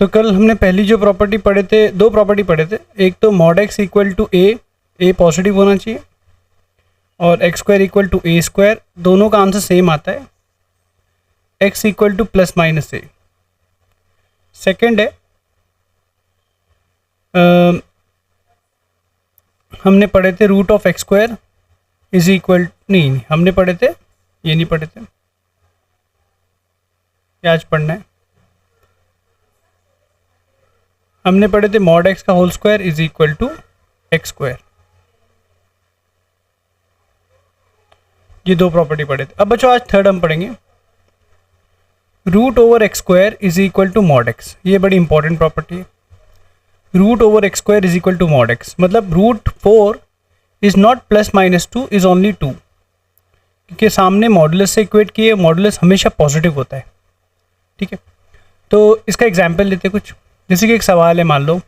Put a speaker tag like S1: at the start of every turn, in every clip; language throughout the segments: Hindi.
S1: तो कल हमने पहली जो प्रॉपर्टी पढ़े थे, दो प्रॉपर्टी पढ़े थे, एक तो mod x equal to a positive होना चाहिए और x square equal to a square, दोनों का आंसर सेम आता है, x equal to plus minus a. Second है हमने पढ़े थे root of x square is equal, नहीं हमने पढ़े थे, ये नहीं पढ़े थे, क्या आज पढ़ना है, हमने पढ़े थे मॉड एक्स का whole square is equal to x square. ये दो प्रॉपर्टी पढ़े थे। अब बच्चों आज थर्ड हम पढ़ेंगे root over x square is equal to mod x. ये बड़ी इंपॉर्टेंट प्रॉपर्टी है। Root over x square is equal to mod x मतलब root 4 is not plus minus 2 is only 2, क्योंकि सामने मॉडुलस से इक्वेट किए, मॉडुलस हमेशा पॉजिटिव होता है। ठीक है, तो इसका एग्जाम्पल लेते कुछ, जैसे कि एक सवाल है, मान लो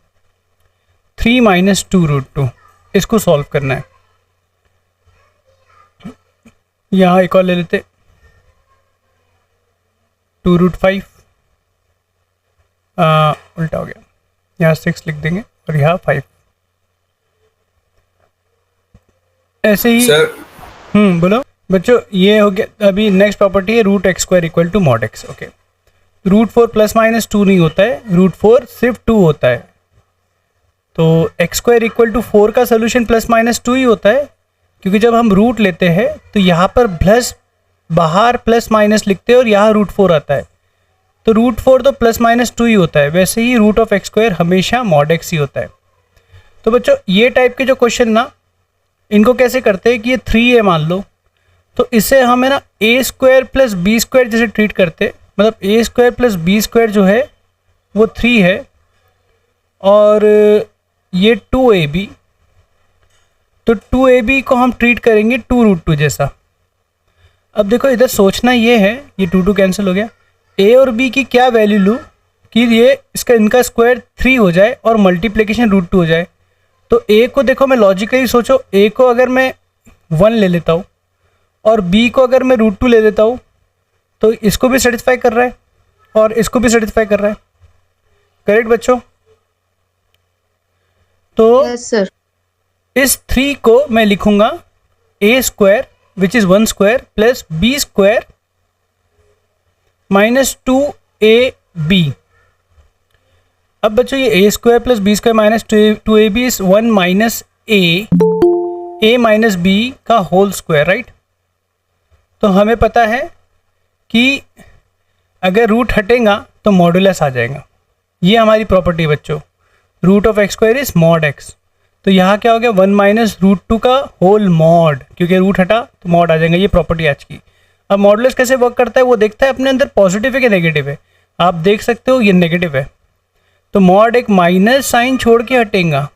S1: 3 माइनस 2 रूट 2, इसको सॉल्व करना है। यहाँ एक और ले लेते 2 रूट 5, उल्टा हो गया, यहाँ 6 लिख देंगे और यहाँ 5, ऐसे ही
S2: सर।
S1: बोलो बच्चों, ये हो गया। अभी नेक्स्ट प्रॉपर्टी है root x square equal to mod x. Okay, root 4 plus minus 2 नहीं होता है, रूट 4 सिर्फ 2 होता है। तो एक्स स्क्वायर इक्वल टू 4 का सोल्यूशन प्लस माइनस 2 ही होता है, क्योंकि जब हम रूट लेते हैं तो यहाँ पर प्लस, बाहर प्लस माइनस लिखते हैं और यहाँ रूट 4 आता है, तो रूट 4 तो प्लस माइनस 2 ही होता है। वैसे ही रूट ऑफ एक्स स्क्वायर हमेशा मॉड एक्स ही होता है। तो बच्चों ये टाइप के जो क्वेश्चन ना, इनको कैसे करते हैं कि ये 3 है मान लो, तो इसे हम है ना ए स्क्वायर प्लस बी स्क्वायर जैसे ट्रीट करते, मतलब ए स्क्वायर प्लस बी स्क्वायर जो है वो 3 है और ये 2ab, तो 2ab को हम ट्रीट करेंगे 2 रूट 2 जैसा। अब देखो इधर सोचना ये है, ये 2 2 कैंसिल हो गया, ए और बी की क्या वैल्यू लूँ कि ये इसका इनका स्क्वायर 3 हो जाए और मल्टीप्लिकेशन रूट 2 हो जाए। तो ए को देखो, मैं लॉजिकली सोचो, ए को अगर मैं 1 ले लेता हूँ और बी को अगर मैं रूट 2 ले लेता हूँ, तो इसको भी सेटिस्फाई कर रहा है और इसको भी सेटिस्फाई कर रहा है। करेक्ट बच्चों? तो
S3: यस सर।
S1: इस 3 को मैं लिखूंगा a square which is 1 square plus b square minus 2ab। अब बच्चों ये a square plus b square minus 2ab is 1 minus a minus b का होल स्क्वायर, राइट। तो हमें पता है कि अगर रूट हटेगा तो मॉडुलस आ जाएगा। ये हमारी प्रॉपर्टी बच्चों, root of x square is mod x. तो यहाँ क्या हो गया, 1 माइनस रूट 2 का होल मॉड, क्योंकि रूट हटा तो मॉड आ जाएगा। ये प्रॉपर्टी आज की। अब मॉडुलस कैसे वर्क करता है वो देखता है अपने अंदर पॉजिटिव है कि नेगेटिव है। आप देख सकते हो ये नेगेटिव है, तो मॉड एक माइनस साइन छोड़ के हटेगा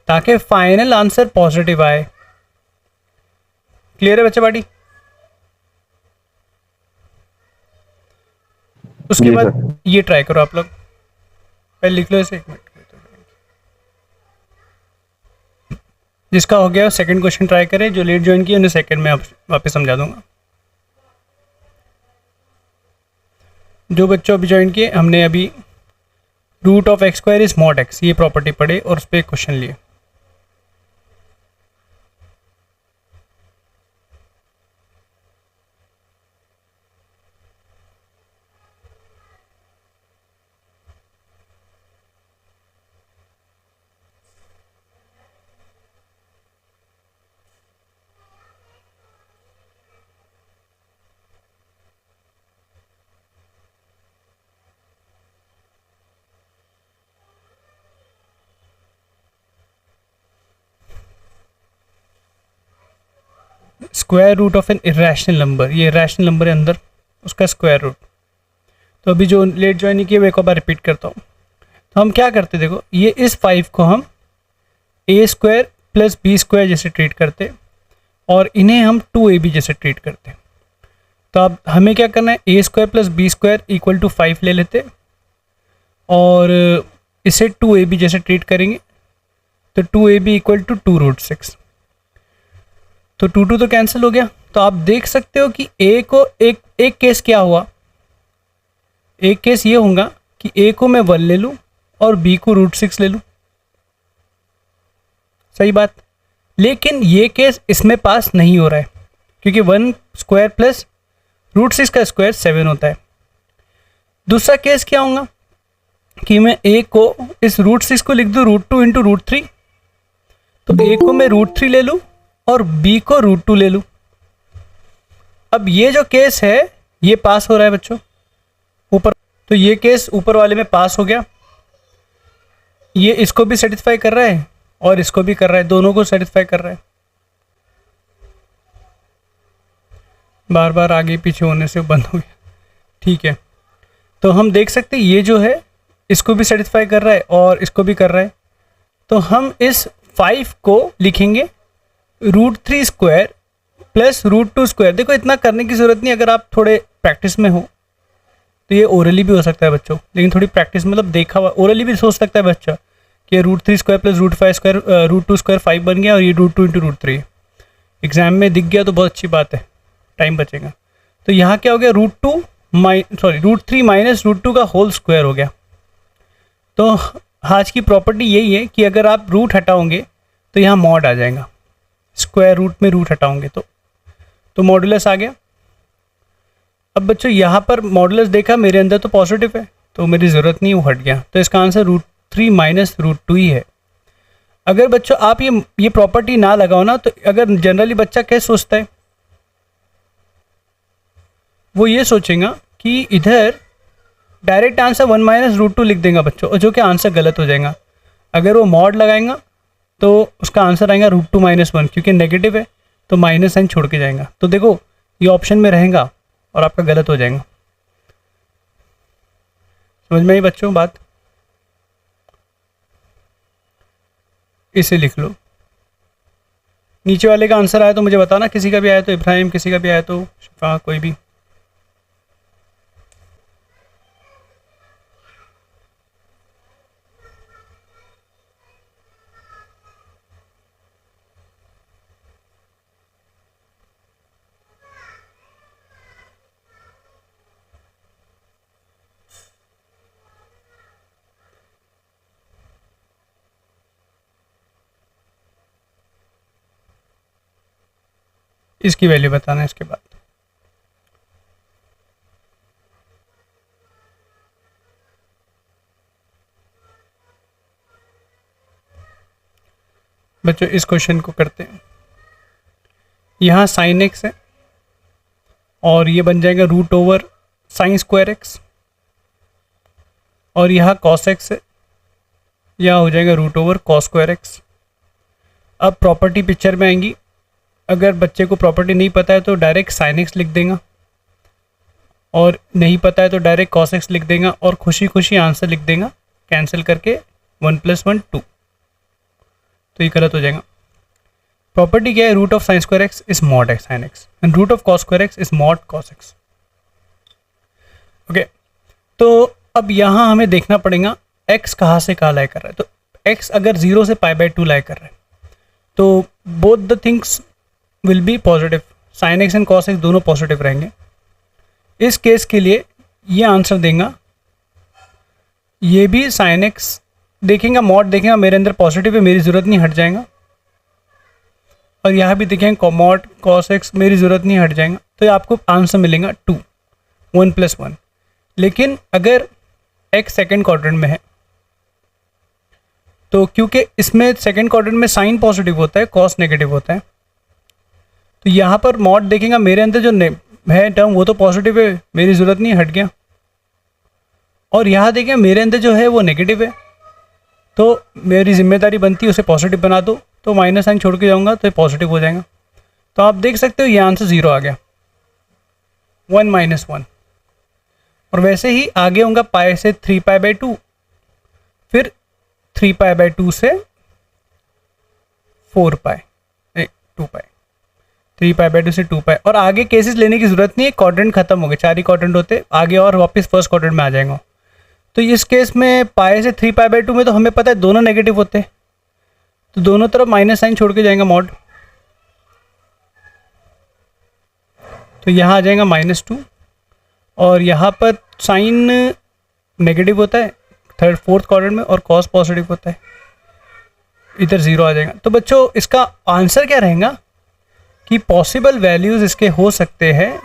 S1: ताकि फाइनल आंसर पॉजिटिव आए। क्लियर है बच्चे बाड़ी? उसके बाद ये ट्राई करो आप लोग, पहले लिख लो इसे, 1 मिनट। जिसका हो गया सेकंड क्वेश्चन ट्राई करें, जो लेट ज्वाइन किए उन्हें सेकंड में वापस समझा दूंगा। जो बच्चों अभी ज्वाइन किए, हमने अभी root of x square is mod x ये प्रॉपर्टी पढ़े और उस पर क्वेश्चन लिए। Square root of an irrational number, ये इरेशनल नंबर है अंदर, उसका स्क्वायर रूट। तो अभी जो लेट ज्वाइन नहीं किए वो एक बार रिपीट करता हूँ। तो हम क्या करते, देखो ये इस 5 को हम ए स्क्वायर प्लस बी स्क्वायर जैसे ट्रीट करते और इन्हें हम 2ab जैसे ट्रीट करते। तो अब हमें क्या करना है, a square plus b square equal to 5 ले लेते और इसे 2ab जैसे ट्रीट करेंगे। तो 2ab इक्वल टू 2 रूट 6, तो 2 2 तो कैंसिल हो गया। तो आप देख सकते हो कि ए को एक केस क्या हुआ, एक केस ये होगा कि a को मैं 1 ले लूँ और b को √6 ले लूँ। सही बात। लेकिन ये केस इसमें पास नहीं हो रहा है क्योंकि 1 स्क्वायर प्लस √6 का स्क्वायर 7 होता है। दूसरा केस क्या होगा कि मैं a को इस √6 को लिख दूँ √2 इंटू √3, तो a को मैं √3 ले लूँ और b को √2 ले लूँ। अब ये जो केस है ये पास हो रहा है बच्चों ऊपर, तो ये केस ऊपर वाले में पास हो गया। ये इसको भी सेटिस्फाई कर रहा है और इसको भी कर रहा है, दोनों को सेटिस्फाई कर रहा है। बार बार आगे पीछे होने से बंद हो गया। ठीक है, तो हम देख सकते हैं ये जो है इसको भी सेटिस्फाई कर रहा है और इसको भी कर रहा है। तो हम इस 5 को लिखेंगे √3 स्क्वायर प्लस √2 स्क्वायर। देखो इतना करने की ज़रूरत नहीं, अगर आप थोड़े प्रैक्टिस में हो तो ये ओरली भी हो सकता है बच्चों, लेकिन थोड़ी प्रैक्टिस मतलब देखा हुआ ओरली भी सोच सकता है बच्चा कि √3 स्क्वायर प्लस √5 स्क्वायर √2 स्क्वायर 5 बन गया और ये √2 इंटू √3 एग्जाम में दिख गया तो बहुत अच्छी बात है, टाइम बचेगा। तो यहाँ क्या हो गया √3 माइनस √2 का होल स्क्वायर हो गया। तो आज की प्रॉपर्टी यही है कि अगर आप रूट हटाओगे तो यहाँ मॉड आ जाएगा, स्क्वायर रूट में रूट हटाओगे तो मॉडुलस आ गया। अब बच्चों यहाँ पर मॉडुलस देखा मेरे अंदर तो पॉजिटिव है तो मेरी ज़रूरत नहीं, वो हट गया। तो इसका आंसर √3 माइनस √2 ही है। अगर बच्चों आप ये प्रॉपर्टी ना लगाओ ना, तो अगर जनरली बच्चा क्या सोचता है, वो ये सोचेगा कि इधर डायरेक्ट आंसर 1 माइनस √2 लिख देगा बच्चों, और जो कि आंसर गलत हो जाएगा। अगर वो मॉड लगाएगा तो उसका आंसर आएगा √2 माइनस 1, क्योंकि नेगेटिव है तो माइनस साइन छोड़ के जाएगा। तो देखो ये ऑप्शन में रहेगा और आपका गलत हो जाएगा। समझ में आई बच्चों बात? इसे लिख लो। नीचे वाले का आंसर आया तो मुझे बताना, किसी का भी आया तो इब्राहिम, किसी का भी आया तो शिफा, कोई भी। इसकी वैल्यू बताना है इसके बाद। बच्चों इस क्वेश्चन को करते हैं। यहाँ साइन एक्स है और ये बन जाएगा √sin²x, और यहाँ cos x है, यहाँ हो जाएगा √cos²x। अब प्रॉपर्टी पिक्चर में आएंगी। अगर बच्चे को प्रॉपर्टी नहीं पता है तो डायरेक्ट sin x लिख देगा, और नहीं पता है तो डायरेक्ट cos x लिख देगा, और खुशी खुशी आंसर लिख देगा कैंसिल करके 1 + 1 2। तो ये गलत हो जाएगा। प्रॉपर्टी क्या है? √sin²x is mod x sin x and √cos²x is mod cos x। Okay, तो अब यहाँ हमें देखना पड़ेगा x कहाँ से कहाँ लाई कर रहा है। तो x अगर 0 से π/2 लाई कर रहा है तो both the things will be positive, sin x and cos x दोनों पॉजिटिव रहेंगे। इस केस के लिए ये आंसर देगा, ये भी sin x देखेंगे, मॉड देखेंगे मेरे अंदर पॉजिटिव है, मेरी ज़रूरत नहीं, हट जाएगा। और यहाँ भी देखेंगे मॉड cos x, मेरी ज़रूरत नहीं, हट जाएगा। तो ये आपको आंसर मिलेगा 2 1 + 1। लेकिन अगर x सेकेंड क्वाड्रेंट में है तो क्योंकि इसमें सेकेंड क्वाड्रेंट में साइन पॉजिटिव होता है, cos नेगेटिव होता है, तो यहाँ पर मॉड देखेगा मेरे अंदर जो है टर्म वो तो पॉजिटिव है, मेरी ज़रूरत नहीं, हट गया। और यहाँ देखें मेरे अंदर जो है वो नेगेटिव है, तो मेरी जिम्मेदारी बनती है उसे पॉजिटिव बना दो। तो माइनस साइन छोड़ के जाऊँगा तो ये पॉजिटिव हो जाएगा। तो आप देख सकते हो ये आंसर 0 आ गया, 1 - 1। और वैसे ही आगे होगा पाई से 3π/2, फिर 3π/2 से 4π 2π, 3π/2 से 2π। और आगे केसेस लेने की ज़रूरत नहीं है, क्वाड्रेंट खत्म हो गए, 4 ही क्वाड्रेंट होते आगे, और वापस फर्स्ट क्वाड्रेंट में आ जाएगा। तो इस केस में पाई से 3π/2 में तो हमें पता है दोनों नेगेटिव होते हैं, तो दोनों तरफ माइनस साइन छोड़ के जाएगा मॉड, तो यहाँ आ जाएगा -2, और यहाँ पर साइन नेगेटिव होता है थर्ड फोर्थ क्वाड्रेंट में, और कॉस पॉजिटिव होता है, इधर 0 आ जाएगा। तो बच्चों इसका आंसर क्या रहेगा कि पॉसिबल वैल्यूज इसके हो सकते हैं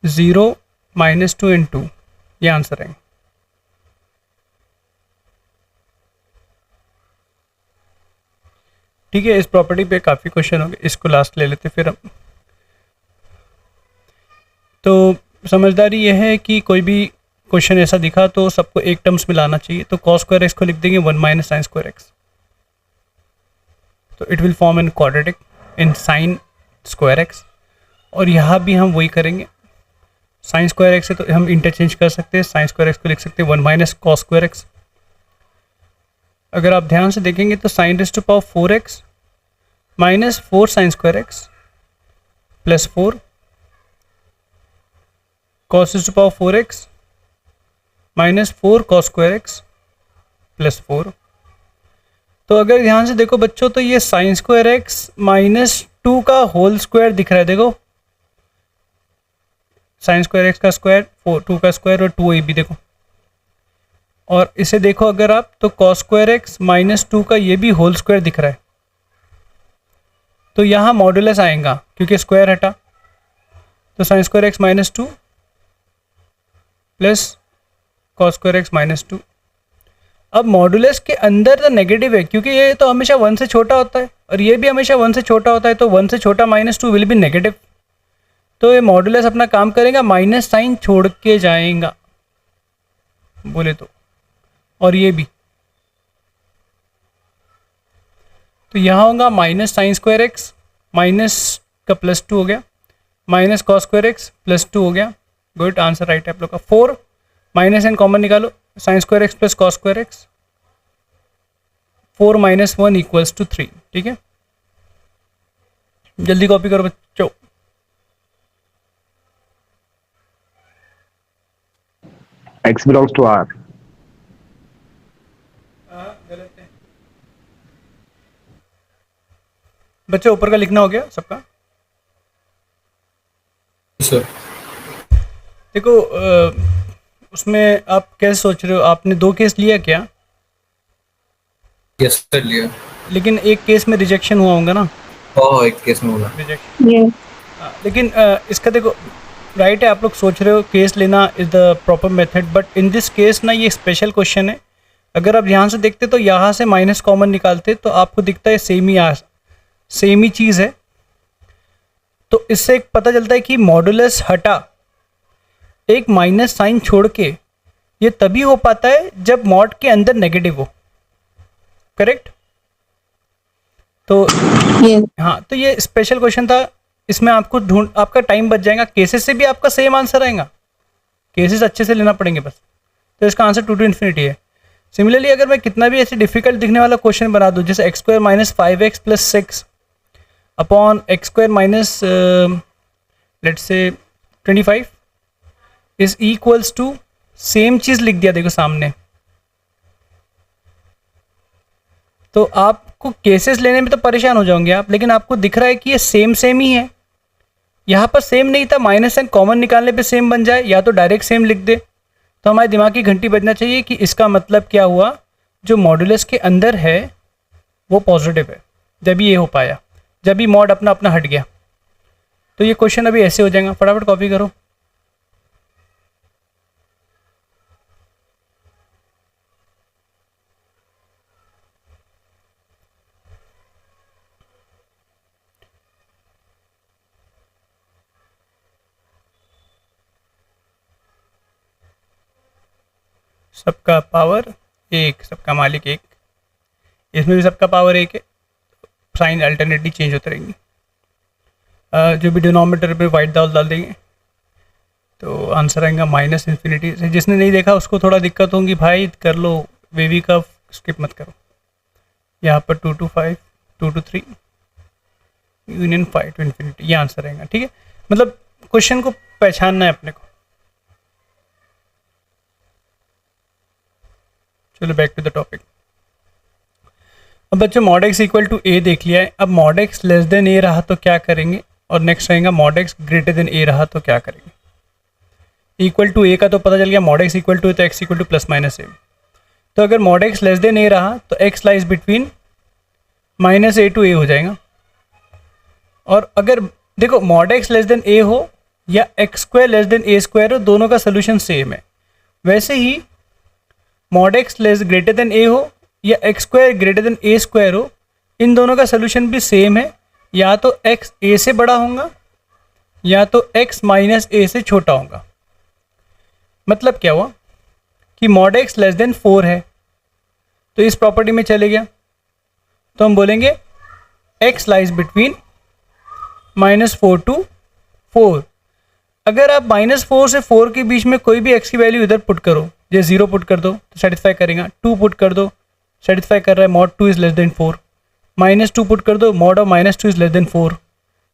S1: 0, -2 एंड 2, ये आंसर है। ठीक है, इस प्रॉपर्टी पे काफ़ी क्वेश्चन होंगे, इसको लास्ट ले लेते फिर हम। तो समझदारी यह है कि कोई भी क्वेश्चन ऐसा दिखा तो सबको एक टर्म्स में लाना चाहिए। तो cos स्क्वायर एक्स को लिख देंगे 1 - sin स्क्वायर एक्स, तो it will form in quadratic in sin square x. और यहाँ भी हम वही करेंगे, sin स्क्वायर एक्स से तो हम इंटरचेंज कर सकते हैं, sin स्क्वायर एक्स को लिख सकते हैं 1 - cos स्क्वायर एक्स। अगर आप ध्यान से देखेंगे तो sin raised to power 4x -4 sin square x plus 4 cos raised to power 4x -4 cos square x plus 4। तो अगर ध्यान से देखो बच्चों तो ये sin स्क्वायर एक्स -2 का होल स्क्वायर दिख रहा है, देखो sin स्क्वायर एक्स का स्क्वायर 2 का स्क्वायर और 2 AB देखो। और इसे देखो अगर आप तो cos स्क्वायर एक्स -2 का ये भी होल स्क्वायर दिख रहा है, तो यहाँ मॉडुलस आएगा क्योंकि स्क्वायर हटा, तो sin square x -2 plus cos square x -2। अब मॉडुलस के अंदर तो नेगेटिव है क्योंकि ये तो हमेशा 1 से छोटा होता है और ये भी हमेशा 1 से छोटा होता है, तो 1 से छोटा -2 विल बी नेगेटिव। तो ये मॉडुलस अपना काम करेगा, माइनस साइन छोड़ के जाएगा बोले तो, और ये भी तो यहाँ होगा -sin स्क्वायर एक्स माइनस का +2 हो गया, -cos स्क्वायर एक्स +2 हो गया। गुड आंसर राइट है आप लोग का। 4 -n कॉमन निकालो, sin square x plus cos square x, 4 - 1 = 3। ठीक है, जल्दी कॉपी करो बच्चों।
S2: X belongs to R.
S1: गलत है बच्चों, ऊपर का लिखना हो गया सबका।
S3: सर
S1: देखो उसमें आप कैसे सोच रहे हो, आपने 2 केस लिया क्या?
S3: यस सर लिया।
S1: लेकिन एक केस में रिजेक्शन हुआ होगा ना?
S3: हाँ एक केस में होगा
S1: रिजेक्शन।
S4: Yes.
S1: लेकिन इसका देखो राइट है, आप लोग सोच रहे हो केस लेना is the proper method, but in this case ना ये स्पेशल क्वेश्चन है। अगर आप ध्यान से देखते तो यहाँ से माइनस कॉमन निकालते तो आपको दिखता है सेम ही चीज़ है। तो इससे एक पता चलता है कि मॉडुलस हटा, एक माइनस साइन छोड़ के ये तभी हो पाता है जब मॉड के अंदर नेगेटिव हो। करेक्ट? तो
S4: Yes.
S1: हाँ, तो ये स्पेशल क्वेश्चन था, इसमें आपको आपका टाइम बच जाएगा। केसेस से भी आपका सेम आंसर आएगा, केसेस अच्छे से लेना पड़ेंगे बस। तो इसका आंसर 2 to ∞ है। सिमिलरली अगर मैं कितना भी ऐसे डिफिकल्ट दिखने वाला क्वेश्चन बना दूँ, जैसे x² - 5x + 6 upon x² - let's say 25 is equals to, same चीज़ लिख दिया देखो सामने, तो आपको केसेस लेने में तो परेशान हो जाओगे आप, लेकिन आपको दिख रहा है कि ये सेम ही है। यहाँ पर सेम नहीं था, -n कॉमन निकालने पे सेम बन जाए, या तो डायरेक्ट सेम लिख दे, तो हमारे दिमाग की घंटी बजना चाहिए कि इसका मतलब क्या हुआ, जो मॉडुलस के अंदर है वो पॉजिटिव है। जब ये हो पाया, जब भी मॉड अपना अपना हट गया। तो ये क्वेश्चन अभी ऐसे हो जाएगा, फटाफट कॉपी करो। सबका पावर 1, सबका मालिक 1, इसमें भी सबका पावर 1 है, साइन अल्टरनेटली चेंज होते रहेंगे। जो भी डिनोमिनेटर पे वाइट डाल देंगे तो आंसर आएगा -∞। जिसने नहीं देखा उसको थोड़ा दिक्कत होगी, भाई कर लो, वेवी का स्किप मत करो। यहाँ पर 2 to 5, 2 to 3 यूनियन 5 to ∞, ये आंसर आएगा। ठीक है, मतलब क्वेश्चन को पहचानना है अपने को। चलो बैक टू द टॉपिक। अब बच्चों mod x = a देख लिया है। अब mod x a रहा तो क्या करेंगे, और नेक्स्ट रहेगा mod x a रहा तो क्या करेंगे। इक्वल टू ए का तो पता चल गया, मॉड एक्स इक्वल टू है तो x equal to plus minus a. तो अगर mod x less than a रहा तो x lies between minus a to a हो जाएगा। और अगर देखो mod x less than a हो या x square less than a square हो, दोनों का सोल्यूशन सेम है। वैसे ही mod x less greater than a हो या x square greater than a square हो, इन दोनों का सोल्यूशन भी सेम है, या तो एक्स ए से बड़ा होगा या तो एक्स माइनस ए से छोटा होगा। मतलब क्या हुआ कि मॉड एक्स लेस देन 4 है तो इस प्रॉपर्टी में चले गया, तो हम बोलेंगे एक्स लाइज बिटवीन -4 to 4। अगर आप -4 से 4 के बीच में कोई भी एक्स की वैल्यू इधर पुट करो, जैसे 0 पुट कर दो तो सेटिस्फाई करेगा, 2 पुट कर दो सेटिस्फाई कर रहा है, mod 2 is less than 4, -2 put कर दो, mod of -2 is less than 4,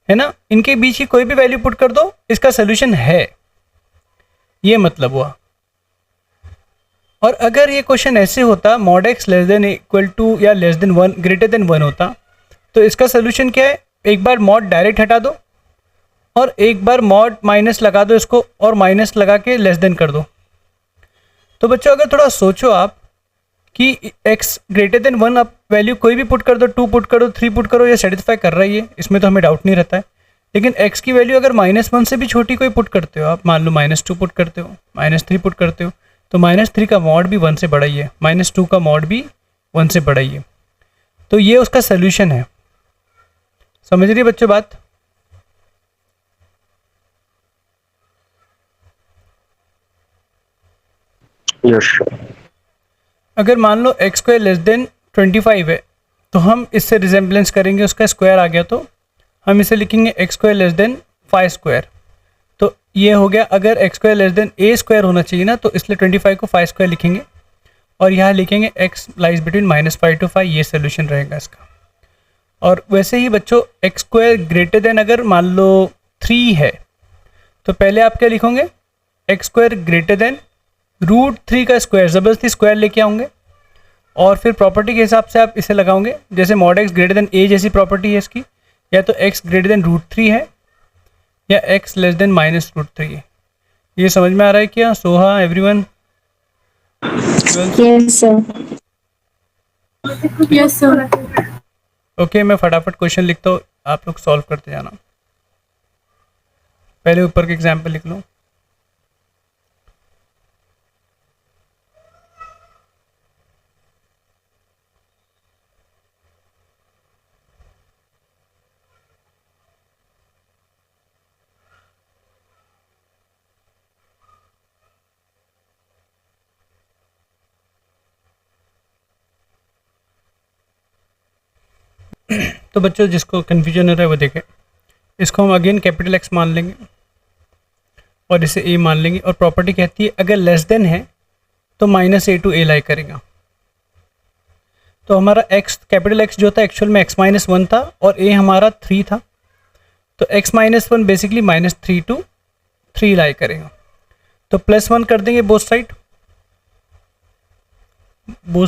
S1: है ना। इनके बीच की कोई भी वैल्यू पुट कर दो, इसका सोल्यूशन है, ये मतलब हुआ। और अगर ये क्वेश्चन ऐसे होता mod x less than equal to या लेस देन 1 ग्रेटर देन 1 होता, तो इसका सोल्यूशन क्या है, एक बार मॉड डायरेक्ट हटा दो और एक बार मॉड माइनस लगा दो इसको और माइनस लगा के लेस देन कर दो। तो बच्चों अगर थोड़ा सोचो आप कि x ग्रेटर देन 1 आप वैल्यू कोई भी पुट कर दो, 2 पुट करो, 3 पुट करो, ये सेटिस्फाई कर रही है, इसमें तो हमें डाउट नहीं रहता है। लेकिन x की वैल्यू अगर -1 से भी छोटी कोई पुट करते हो आप, मान लो -2 पुट करते हो, -3 पुट करते हो, तो -3 का मॉड भी 1 से बड़ा ही है, -2 का मॉड भी 1 से बड़ा ही है। तो ये उसका सोल्यूशन है। समझ रही बच्चों बात?
S2: Yes.
S1: अगर मान लो एक्स स्क्वायर लेस देन 25 है तो हम इससे रिजेम्बलेंस करेंगे, उसका स्क्वायर आ गया तो हम इसे लिखेंगे x square less then 5 square. तो ये हो गया, अगर x square less than a square होना चाहिए ना, तो इसलिए 25 को 5 स्क्वायर लिखेंगे और यहाँ लिखेंगे एक्स लाइज बिटवीन -5 to 5, ये सोल्यूशन रहेगा इसका। और वैसे ही बच्चों एक्स स्क्वायर ग्रेटर देन अगर मान लो 3 है तो पहले आप क्या लिखोगे, एक्स स्क्वायर ग्रेटर देन √3 का स्क्वायर, ज़बरदस्ती स्क्वायर लेके आओगे और फिर प्रॉपर्टी के हिसाब से आप इसे लगाओगे। जैसे मॉड एक्स ग्रेटर देन ए जैसी प्रॉपर्टी है इसकी, या तो एक्स ग्रेटर देन √3 है या एक्स लेस देन -√3 है। ये समझ में आ रहा है क्या Soha, everyone?
S4: Yes, sir. Yes, sir.
S1: Okay, मैं फटाफट क्वेश्चन लिखता हूँ, आप लोग सॉल्व करते जाना। पहले ऊपर के एग्जाम्पल लिख लो। तो बच्चों जिसको कन्फ्यूजन हो रहा है वो देखें, इसको हम अगेन कैपिटल एक्स मान लेंगे और इसे ए मान लेंगे, और प्रॉपर्टी कहती है अगर लेस देन है तो -a to a लाई करेगा। तो हमारा x कैपिटल एक्स जो था एक्चुअल में x-1 था और a हमारा 3 था, तो x-1 बेसिकली -3 to 3 लाई करेगा। तो +1 कर देंगे बोथ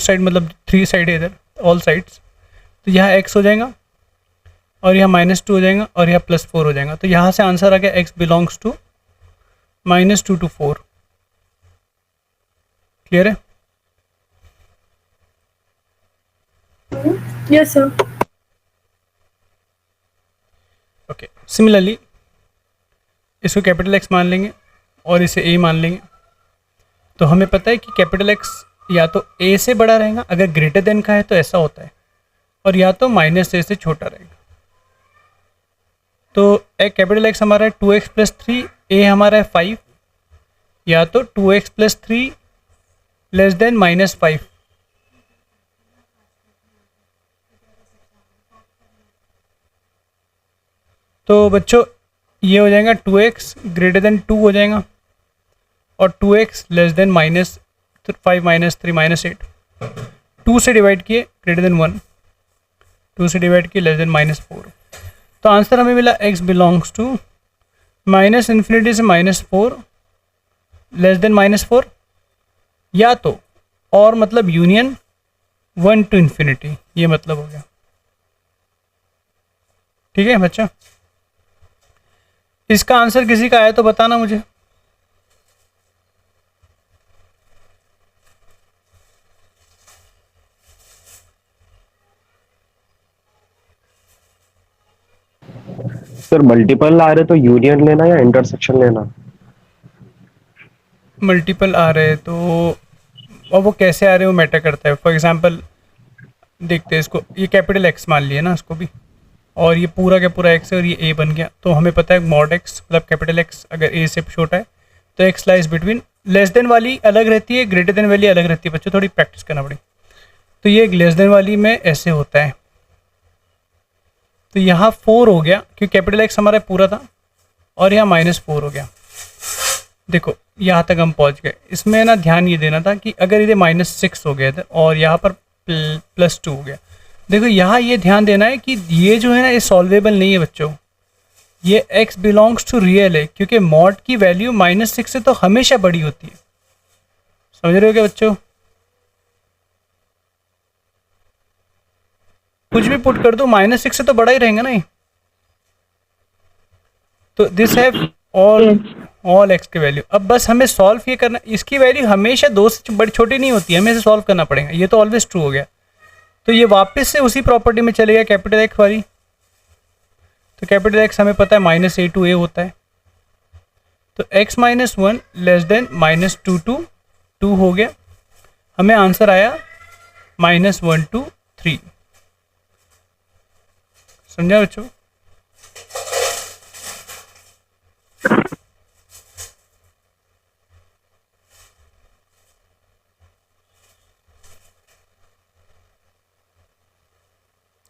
S1: साइड मतलब 3 साइड है इधर, ऑल साइड्स। तो यहाँ x हो जाएगा और यहाँ -2 हो जाएगा और यहाँ +4 हो जाएगा। तो यहाँ से आंसर आ गया x belongs to -2 to 4। Clear है?
S4: Yes, sir.
S1: ओके, सिमिलरली इसको कैपिटल एक्स मान लेंगे और इसे ए मान लेंगे। तो हमें पता है कि कैपिटल एक्स या तो ए से बड़ा रहेगा, अगर ग्रेटर देन का है तो ऐसा होता है, और या तो -a से छोटा रहेगा। तो एक कैपिटल एक्स हमारा है 2x + 3, ए हमारा है 5, या तो 2x + 3 लेस देन -5। तो बच्चों ये हो जाएगा 2x ग्रेटर देन 2 हो जाएगा और 2x लेस देन -5 -3 -8। 2 से डिवाइड किए ग्रेटर देन 1, 2 से डिवाइड किए लेस देन -4। तो आंसर हमें मिला x बिलोंग्स टू -∞ से -4 लेस देन -4, या तो और मतलब यूनियन 1 to ∞, ये मतलब हो गया। ठीक है बच्चा, इसका आंसर किसी का आया तो बताना मुझे।
S2: सर मल्टीपल आ रहे तो यूनियन लेना या इंटरसेक्शन लेना?
S1: मल्टीपल आ रहे हैं तो और वो कैसे आ रहे हैं वो मैटर करता है। फॉर एग्जांपल देखते हैं इसको, ये कैपिटल एक्स मान लिया ना इसको भी, और ये पूरा का पूरा एक्स है और ये ए बन गया, तो हमें पता है मॉड एक्स मतलब कैपिटल एक्स अगर ए से छोटा है तो x lies between. Less than वाली अलग रहती है, ग्रेटर देन वाली अलग रहती है, बच्चों थोड़ी प्रैक्टिस करना पड़ेगी। तो ये लेस देन वाली में ऐसे होता है, तो यहाँ 4 हो गया क्योंकि कैपिटल एक्स हमारा पूरा था, और यहाँ -4 हो गया। देखो यहाँ तक हम पहुँच गए। इसमें ना ध्यान ये देना था कि अगर ये -6 हो गया था और यहाँ पर +2 हो गया, देखो यहाँ ये ध्यान देना है कि ये जो है ना ये सॉल्वेबल नहीं है बच्चों। ये x बिलोंग्स टू रियल है क्योंकि मॉड की वैल्यू -6 से तो हमेशा बड़ी होती है। समझ रहे हो क्या बच्चों? कुछ भी पुट कर दो -6 से तो बड़ा ही रहेगा ना ये। तो दिस हैव ऑल एक्स की वैल्यू। अब बस हमें सॉल्व ये करना, इसकी वैल्यू हमेशा 2 से बड़ी छोटी नहीं होती है, हमें इसे सॉल्व करना पड़ेगा। ये तो ऑलवेज ट्रू हो गया, तो ये वापस से उसी प्रॉपर्टी में चले गया कैपिटल एक्स वाली। तो कैपिटल एक्स हमें पता है -a to a होता है, तो x -1 लेस देन -2 to 2 हो गया। हमें आंसर आया -1 to 3। समझा बच्चों?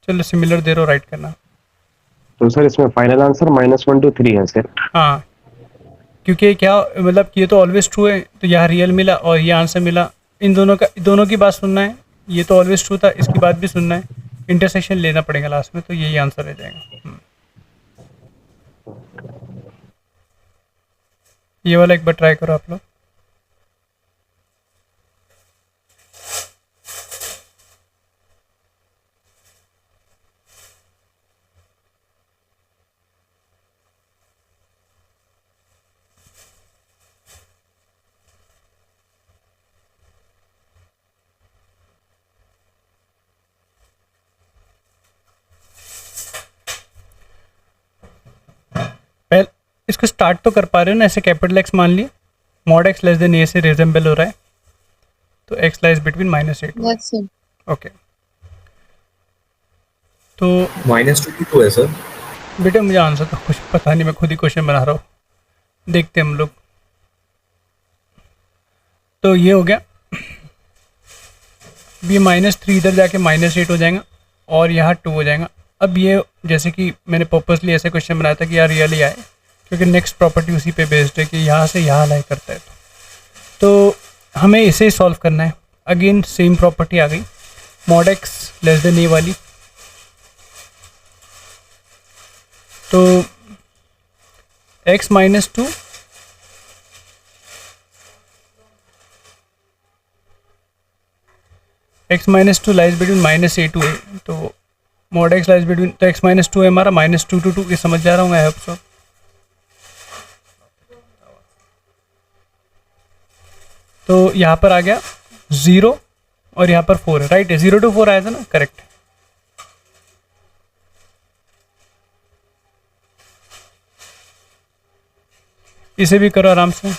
S1: चलो सिमिलर दे रहा राइट करना।
S2: तो सर इसमें फाइनल आंसर -1 to 3 है सर।
S1: हाँ, क्योंकि क्या मतलब ये तो ऑलवेज ट्रू है, तो यहाँ रियल मिला और ये आंसर मिला। इन दोनों की बात सुनना है, ये तो ऑलवेज ट्रू था, इसकी बात भी सुनना है, इंटरसेक्शन लेना पड़ेगा लास्ट में, तो यही आंसर रह जाएगा। ये वाला एक बार ट्राई करो आप लोग। पहले इसको स्टार्ट तो कर पा रहे हो ना, ऐसे कैपिटल एक्स मान लिए, मॉड एक्स लेस देन ए से रिजेंबल हो रहा है, तो x lies between -8।
S4: Yes, sir.
S1: Okay, तो
S3: -2 to 2 है सर।
S1: बेटे मुझे आंसर तो कुछ पता नहीं, मैं खुद ही क्वेश्चन बना रहा हूँ, देखते हैं हम लोग। तो ये हो गया, ये -3 इधर जाके -8 हो जाएगा और यहाँ 2 हो जाएगा। अब ये जैसे कि मैंने पर्पसली ऐसे क्वेश्चन बनाया था कि यार रियली आए, क्योंकि नेक्स्ट प्रॉपर्टी उसी पे बेस्ड है कि यहाँ से यहाँ लाई करता है, तो हमें इसे ही सॉल्व करना है। अगेन सेम प्रॉपर्टी आ गई, मॉड एक्स लेस देन ए वाली, तो x -2 x -2 lies between -a to a, तो मॉड एक्स लाइज बिटवीन, तो x -2 है हमारा -2 to 2, ये समझ जा रहा हूँ, आई होप सो। तो यहाँ पर आ गया 0 और यहाँ पर 4 है, राइट है, 0 to 4 आया था ना, करेक्ट। इसे भी करो आराम से।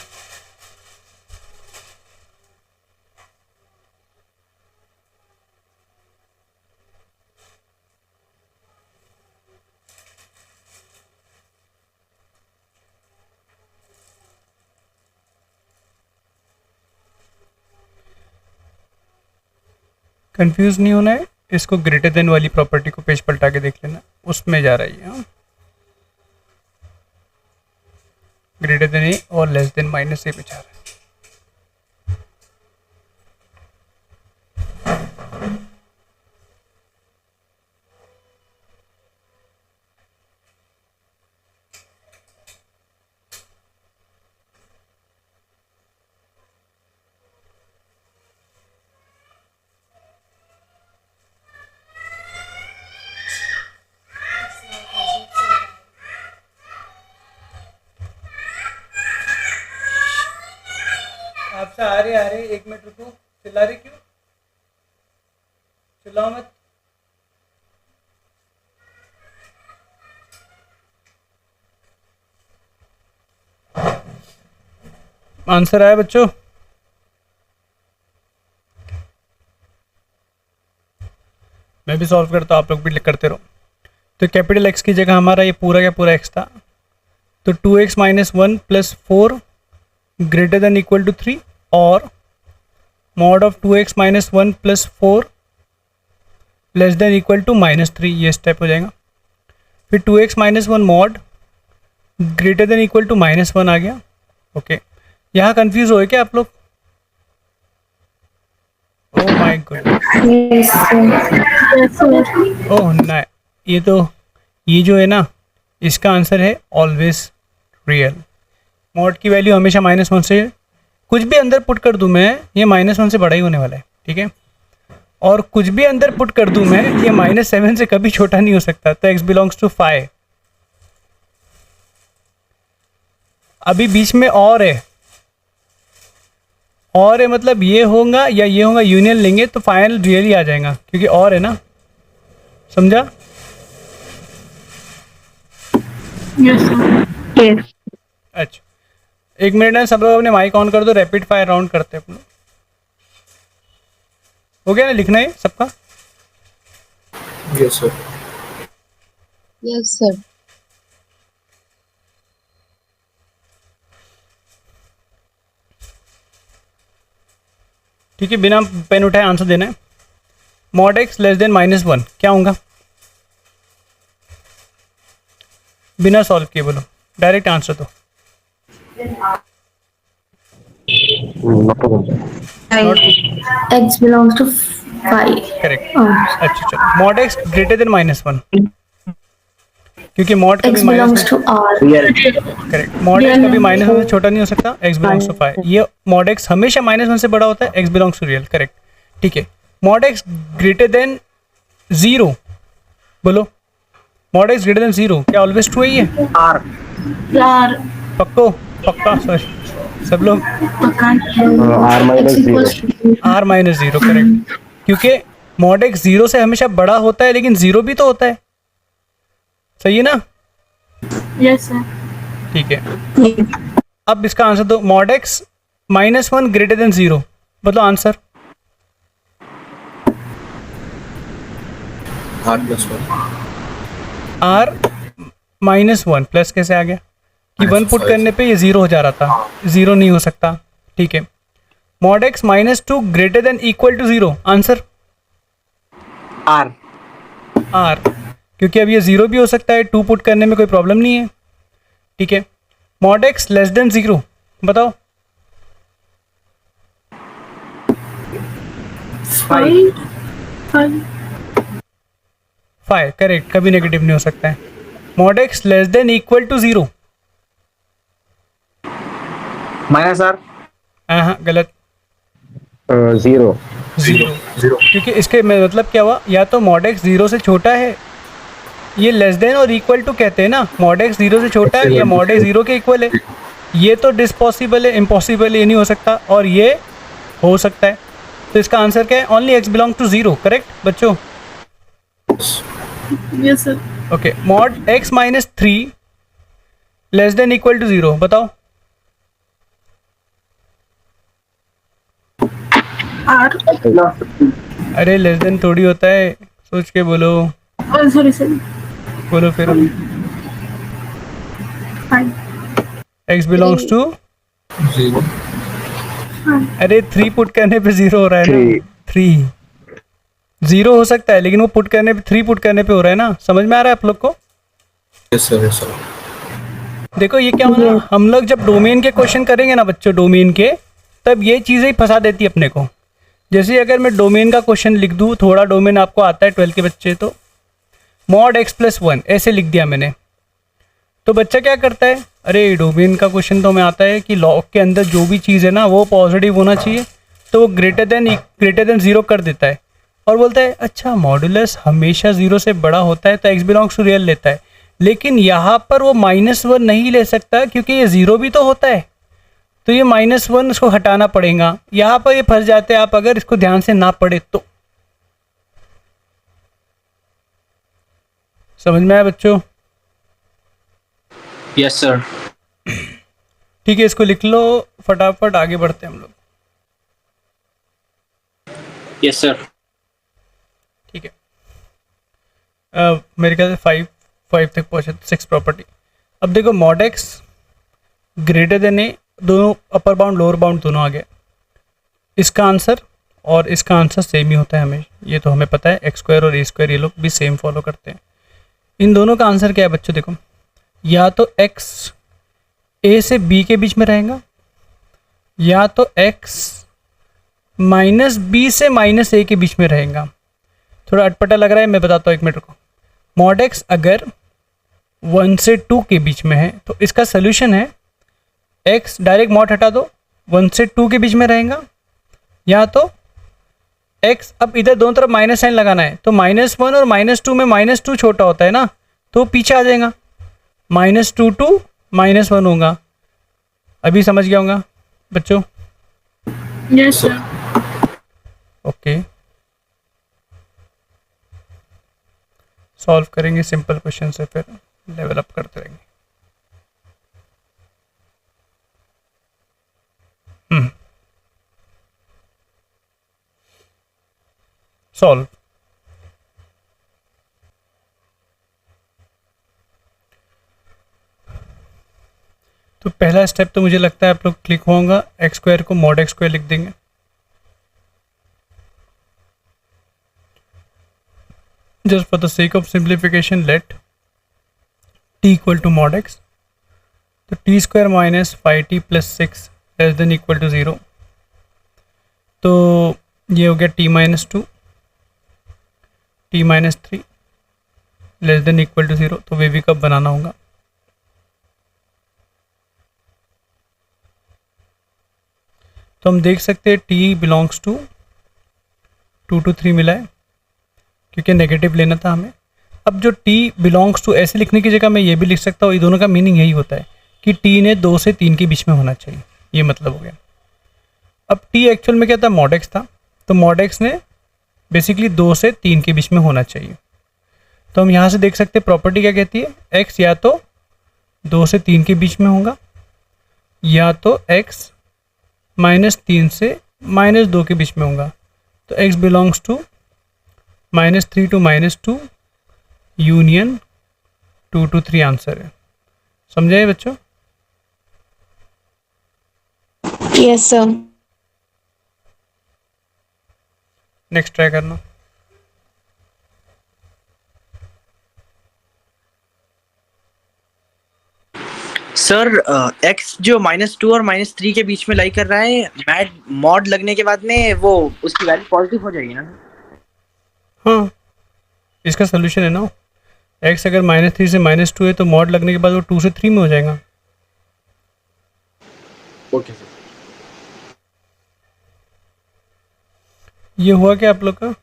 S1: कंफ्यूज नहीं होना है, इसको ग्रेटर देन वाली प्रॉपर्टी को पेज पलटा के देख लेना, उसमें जा रही है। ग्रेटर देन ए और लेस देन -a पे जा रहा है। आपसे आ रहे 1 मिनट रुको, चिल्ला रहे क्यों? चिल्लाओ मत। आंसर आया बच्चों? मैं भी सॉल्व करता हूँ, आप लोग भी करते रहो। तो कैपिटल एक्स की जगह हमारा ये पूरा का पूरा एक्स था, तो 2x minus 1 plus 4 greater than equal to 3, और mod of 2x minus 1 plus 4 less than equal to -3, ये स्टेप हो जाएगा। फिर 2x minus 1 mod greater than equal to -1 आ गया। ओके, यहाँ कंफ्यूज हुए क्या आप लोग? ओह माय गॉड, ओह ना, ये जो है ना, इसका आंसर है ऑलवेज रियल। मॉड की वैल्यू हमेशा -1 से, कुछ भी अंदर पुट कर दूं मैं, ये -1 से बड़ा ही होने वाला है, ठीक है। और कुछ भी अंदर पुट कर दूं मैं, ये -7 से कभी छोटा नहीं हो सकता। तो x बिलोंग्स टू 5। अभी बीच में और है, और है मतलब ये होगा या ये होगा, यूनियन लेंगे तो फाइनल रियल ही आ जाएगा, क्योंकि और है ना, समझा?
S4: यस।
S1: अच्छा, 1 मिनट है, सब लोग अपने माइक ऑन कर दो, रैपिड फायर राउंड करते हैं अपन लोग। हो गया ना लिखना है सबका?
S3: Yes, sir.
S4: Yes sir.
S1: ठीक है, बिना पेन उठाए आंसर देना है। मॉड एक्स लेस देन -1 क्या होगा? बिना सॉल्व किए बोलो, डायरेक्ट आंसर दो।
S2: Not
S4: x belongs to 5।
S1: Correct. अच्छा चलो, मॉड एक्स ग्रेटर देन -1, क्योंकि मॉड कभी
S4: x belongs to R.
S1: Correct, mod x कभी -1 से छोटा नहीं हो सकता, एक्स बिलोंग्स टू 5। ये मॉड एक्स हमेशा -1 से बड़ा होता है, x belongs to real, correct. ठीक है, मॉड एक्स ग्रेटर देन 0 बोलो, मॉड एक्स ग्रेटर देन 0 क्या ऑलवेज ट्रू है ये?
S4: आर
S1: पक्को? पक्का, सॉरी सब लोग।
S2: R minus 0.
S1: R-0 करेक्ट, क्योंकि मॉड एक्स 0 से हमेशा बड़ा होता है, लेकिन 0 भी तो होता है, सही है ना?
S4: Yes sir.
S1: ठीक है, अब इसका आंसर दो। मॉड एक्स -1 ग्रेटर देन 0, बताओ answer.
S3: R plus 1.
S1: R -1 plus कैसे आ गया कि 1 पुट करने पे ये 0 हो जा रहा था, 0 नहीं हो सकता। ठीक है, mod x -2 greater than equal to 0, answer
S5: R.
S1: R, क्योंकि अब ये 0 भी हो सकता है, 2 पुट करने में कोई प्रॉब्लम नहीं है। ठीक है, मॉड एक्स लेस देन 0 बताओ। 5 करेक्ट, कभी नेगेटिव नहीं हो सकता है। Mod x less than equal to 0,
S5: -R।
S1: हाँ गलत,
S2: 0.
S1: 0, क्योंकि इसके में मतलब क्या हुआ, या तो मॉड एक्स 0 से छोटा है, ये लेस देन और इक्वल टू कहते हैं ना, मॉड एक्स 0 से छोटा है या मॉड एक्स 0 के इक्वल है, ये तो डिसपॉसिबल है, इम्पॉसिबल, ये नहीं हो सकता, और ये हो सकता है। तो इसका आंसर क्या है? Only x belong to 0, correct बच्चों?
S4: Yes sir.
S1: Okay, mod x -3 less than equal to 0 बताओ।
S4: आर।
S1: अरे लेस देन थोड़ी होता है, सोच के बोलो,
S4: सॉरी सर।
S1: बोलो फिर।
S4: 5।
S1: X belongs to,
S3: 0.
S1: अरे 3 पुट करने पे 0 हो रहा है ना, 3 0 हो सकता है, लेकिन वो पुट करने पे 3 पुट करने पे हो रहा है ना, समझ में आ रहा है आप लोग को?
S3: Yes, sir. Yes, sir.
S1: देखो ये क्या होना, हम लोग जब डोमेन के क्वेश्चन करेंगे ना बच्चों, डोमेन के, तब ये चीज़ें ही फंसा देती है अपने को। जैसे अगर मैं डोमेन का क्वेश्चन लिख दूँ, थोड़ा डोमेन आपको आता है 12 के बच्चे, तो मॉड x + 1 ऐसे लिख दिया मैंने, तो बच्चा क्या करता है, अरे डोमेन का क्वेश्चन तो हमें आता है कि लॉग के अंदर जो भी चीज़ है ना वो पॉजिटिव होना चाहिए, तो वो ग्रेटर देन 0 कर देता है और बोलता है अच्छा मॉडुलस हमेशा 0 से बड़ा होता है, तो x बिलोंग्स टू रियल लेता है। लेकिन यहाँ पर वो -1 नहीं ले सकता, क्योंकि ये 0 भी तो होता है, तो ये -1 उसको हटाना पड़ेगा। यहाँ पर ये फंस जाते हैं आप, अगर इसको ध्यान से ना पढ़े तो। समझ में आया बच्चों?
S5: Yes sir.
S1: ठीक है, इसको लिख लो, फटाफट आगे बढ़ते हैं हम लोग।
S5: Yes sir.
S1: ठीक है, मेरे ख्याल से फाइव तक पहुँचे, 6 प्रॉपर्टी। अब देखो मॉड एक्स ग्रेटर देन ए, दोनों अपर बाउंड लोअर बाउंड दोनों आ गए। इसका आंसर और इसका आंसर सेम ही होता है हमेशा, ये तो हमें पता है। एक्स स्क्वायर और ए स्क्वायर ये लोग भी सेम फॉलो करते हैं। इन दोनों का आंसर क्या है बच्चों? देखो, या तो एक्स ए से बी के बीच में रहेगा, या तो एक्स माइनस बी से माइनस ए के बीच में रहेगा। थोड़ा अटपटा लग रहा है, मैं बताता हूँ, एक मिनट को। मॉड एक्स अगर 1 से 2 के बीच में है तो इसका सोल्यूशन है एक्स, डायरेक्ट मॉड हटा दो, 1 से 2 के बीच में रहेगा, या तो एक्स, अब इधर दोनों तरफ माइनस साइन लगाना है, तो -1 और -2 में -2 छोटा होता है ना, तो पीछे आ जाएगा, -2 टू -1 होगा। अभी समझ गया होगा बच्चों?
S4: Yes sir.
S1: ओके, सॉल्व करेंगे सिंपल क्वेश्चन से, फिर लेवल अप करते रहेंगे। सॉल्व। तो पहला स्टेप तो मुझे लगता है आप लोग क्लिक होगा, एक्स स्क्वायर को मॉड एक्स स्क्वायर लिख देंगे। Just for the sake of simplification let t equal to mod x, तो t square minus 5t plus 6 less than equal to 0, तो ये हो गया t-2, t-3 less than equal to 0, तो वे भी कब बनाना होगा? तो हम देख सकते हैं t बिलोंग्स टू 2 to 3 मिला है, क्योंकि नेगेटिव लेना था हमें। अब जो t बिलोंग्स टू ऐसे लिखने की जगह मैं ये भी लिख सकता हूँ, ये दोनों का मीनिंग यही होता है कि t ने 2 से 3 के बीच में होना चाहिए, ये मतलब हो गया। अब t एक्चुअल में क्या था? मॉड एक्स था, तो मॉड एक्स ने बेसिकली 2 से 3 के बीच में होना चाहिए। तो हम यहाँ से देख सकते हैं प्रॉपर्टी क्या कहती है, x या तो 2 से 3 के बीच में होगा, या तो x -3 से -2 के बीच में होगा। तो x belongs to -3 to -2 union 2 to 3 answer है। समझे बच्चों?
S6: Yes sir.
S1: नेक्स्ट ट्राई करना।
S7: सर एक्स जो -2 और -3 के बीच में लाई कर रहा है, मैड मॉड लगने के बाद में वो उसकी वैल्यू पॉजिटिव हो जाएगी ना?
S1: हाँ, इसका सोल्यूशन है ना, x अगर -3 से -2 है तो मॉड लगने के बाद वो 2 से 3 में हो जाएगा।
S7: Okay sir.
S1: ये हुआ क्या आप लोग का?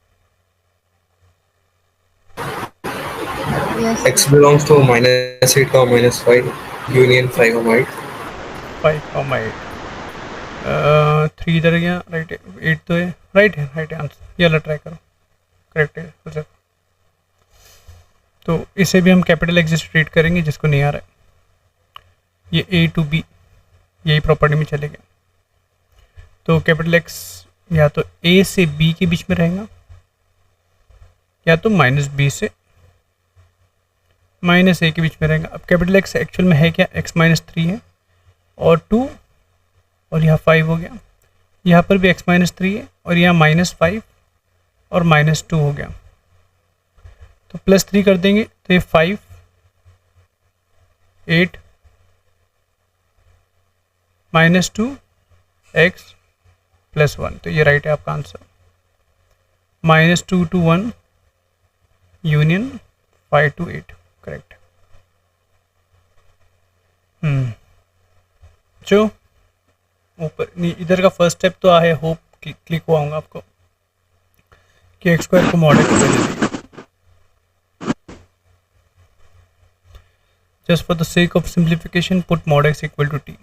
S3: X belongs to -8 or -5 union 5 or 8.
S1: 5, 3 इधर गया, राइट है, 8 तो है, राइट है आंसर। ये वाला ट्राई करो, करेक्ट है आंसर। तो इसे भी हम कैपिटल एक्स से ट्रीट करेंगे, जिसको नहीं आ रहा है। ये A to B यही प्रॉपर्टी में चलेगा। तो कैपिटल एक्स या तो A से B के बीच में रहेगा, या तो -B से -A के बीच में रहेगा। अब कैपिटल एक्स एक्चुअल में है क्या? x -3 है और 2 और यहाँ 5 हो गया, यहाँ पर भी x -3 है और यहाँ -5 और -2 हो गया, तो +3 कर देंगे तो ये 5 8 -2 x +1, तो ये राइट है आपका answer. -2 to 1 union 5 to 8, correct. जो ऊपर इधर का फर्स्ट स्टेप तो है, होप क्लिक हुआ होगा आपको कि एक्स स्क्वायर को मॉड एक्स स्क्वायर दे दीजिए। Just for the sake of simplification put mod x equal to t।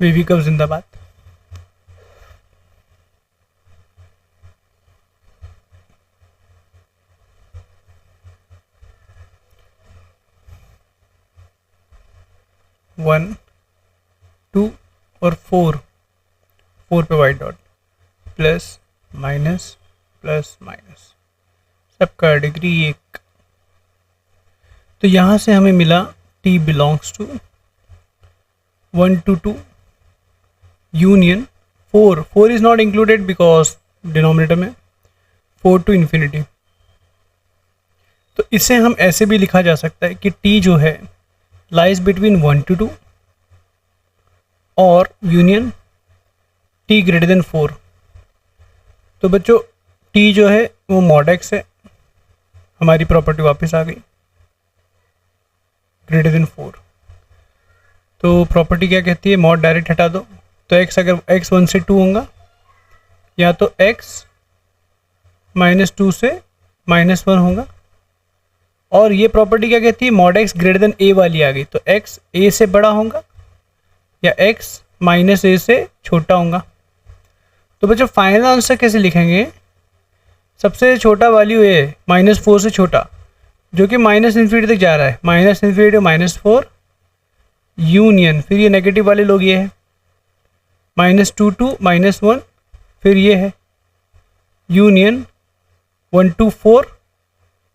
S1: वीवी कब जिंदाबाद। वन, 2 और 4 पे white dot, plus minus plus minus, सबका डिग्री 1। तो यहाँ से हमें मिला t belongs to 1 to 2 union 4 is not included because denominator में 4 to infinity। तो इसे हम ऐसे भी लिखा जा सकता है कि t जो है लाइज बिटवीन 1 to 2 और यूनियन t ग्रेटर देन 4। तो बच्चों t जो है वो मॉड x है, हमारी प्रॉपर्टी वापस आ गई ग्रेटर देन 4। तो प्रॉपर्टी क्या कहती है, मॉड डायरेक्ट हटा दो, तो x अगर x 1 से 2 होगा या तो x -2 से -1 होगा। और ये प्रॉपर्टी क्या कहती है, mod x greater than a वाली आ गई, तो x a से बड़ा होगा या x -a से छोटा होगा। तो बच्चों फाइनल आंसर कैसे लिखेंगे, सबसे छोटा वैल्यू है -4 से छोटा, जो कि -∞ तक जा रहा है, -∞ -4 यूनियन, फिर ये नेगेटिव वाले लोग ये है -2 to -1, फिर ये है यूनियन 1 to 4,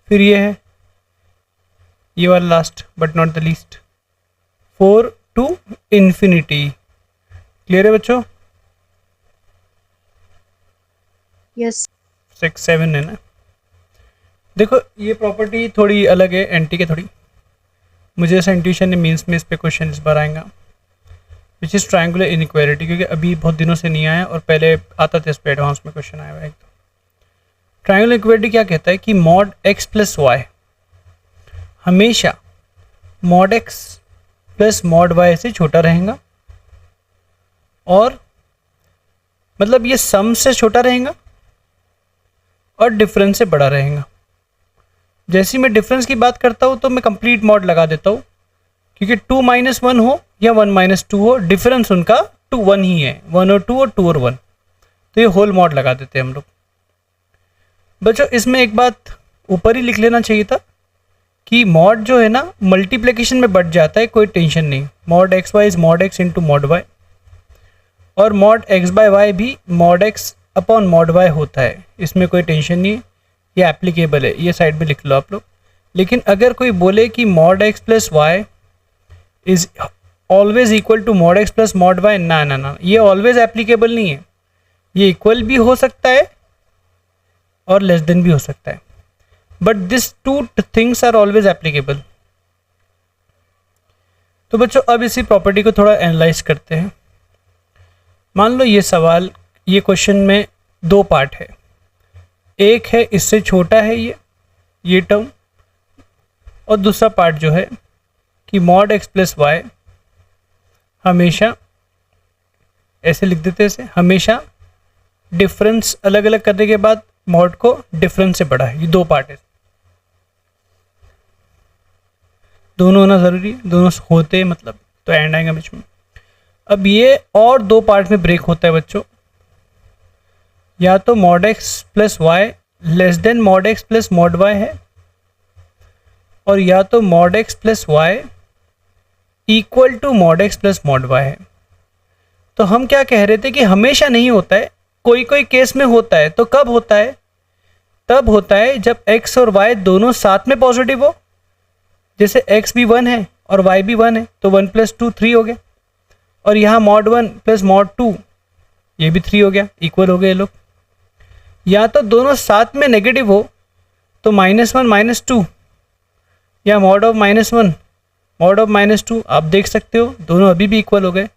S1: फिर ये है ये वाला last but not the least 4 to infinity। Clear है बच्चों?
S6: Yes.
S1: 6 7 है ना। देखो ये प्रॉपर्टी थोड़ी अलग है एंटी के थोड़ी, मुझे ऐसा इंट्यूशन है मीन्स में इस पे क्वेश्चन इस बार आएगा, विच इज़ ट्रायंगुलर इनइक्वालिटी, क्योंकि अभी बहुत दिनों से नहीं आया और पहले आता था इस पे एडवांस में क्वेश्चन आया हुआ है। ट्रायंगुलर इक्वालिटी क्या कहता है कि मॉड x प्लस वाई हमेशा mod x plus mod y से छोटा रहेगा, और मतलब ये सम से छोटा रहेगा और डिफरेंस से बड़ा रहेगा। जैसे मैं डिफरेंस की बात करता हूँ तो मैं कंप्लीट मॉड लगा देता हूँ, क्योंकि 2 - 1 हो या 1 - 2 हो, डिफरेंस उनका 2 1 ही है, 1 और 2 और 2 और 1, तो ये होल मॉड लगा देते हैं हम लोग। बच्चों इसमें एक बात ऊपर ही लिख लेना चाहिए था कि मॉड जो है ना मल्टीप्लिकेशन में बढ़ जाता है, कोई टेंशन नहीं, mod x y is mod x into mod y, और मॉड एक्स बाय वाई भी mod x upon mod y होता है, इसमें कोई टेंशन नहीं है, ये एप्लीकेबल है, ये साइड में लिख लो आप लोग। लेकिन अगर कोई बोले कि mod x plus y is always equal to mod x plus mod y, ना ना ना, ये ऑलवेज एप्लीकेबल नहीं है, ये इक्वल भी हो सकता है और लेस देन भी हो सकता है, but this two things are always applicable. तो बच्चों अब इसी प्रॉपर्टी को थोड़ा एनालाइज करते हैं। मान लो ये सवाल, ये क्वेश्चन में 2 पार्ट है, एक है इससे छोटा है ये टर्म, और दूसरा पार्ट जो है कि मॉड एक्स प्लस वाई हमेशा, ऐसे लिख देते हैं, हमेशा डिफरेंस अलग अलग करने के बाद मॉड को डिफरेंस से बड़ा है। ये 2 पार्ट है, दोनों होना ज़रूरी है, दोनों होते हैं मतलब तो एंड आएगा बीच में। अब ये और 2 पार्ट में ब्रेक होता है बच्चों, या तो mod x plus y less than mod x plus mod y है, और या तो mod x plus y equal to mod x plus mod y है। तो हम क्या कह रहे थे कि हमेशा नहीं होता है, कोई कोई केस में होता है। तो कब होता है? तब होता है जब x और y दोनों साथ में पॉजिटिव हो, जैसे x भी 1 है और y भी 1 है, तो 1 + 2 3 हो गया, और यहाँ मॉड 1 प्लस मॉड 2 ये भी 3 हो गया, इक्वल हो गए ये लोग। या तो दोनों साथ में नेगेटिव हो, तो -1 -2 या मॉड ऑफ -1 मॉड ऑफ -2, आप देख सकते हो दोनों अभी भी इक्वल हो गए।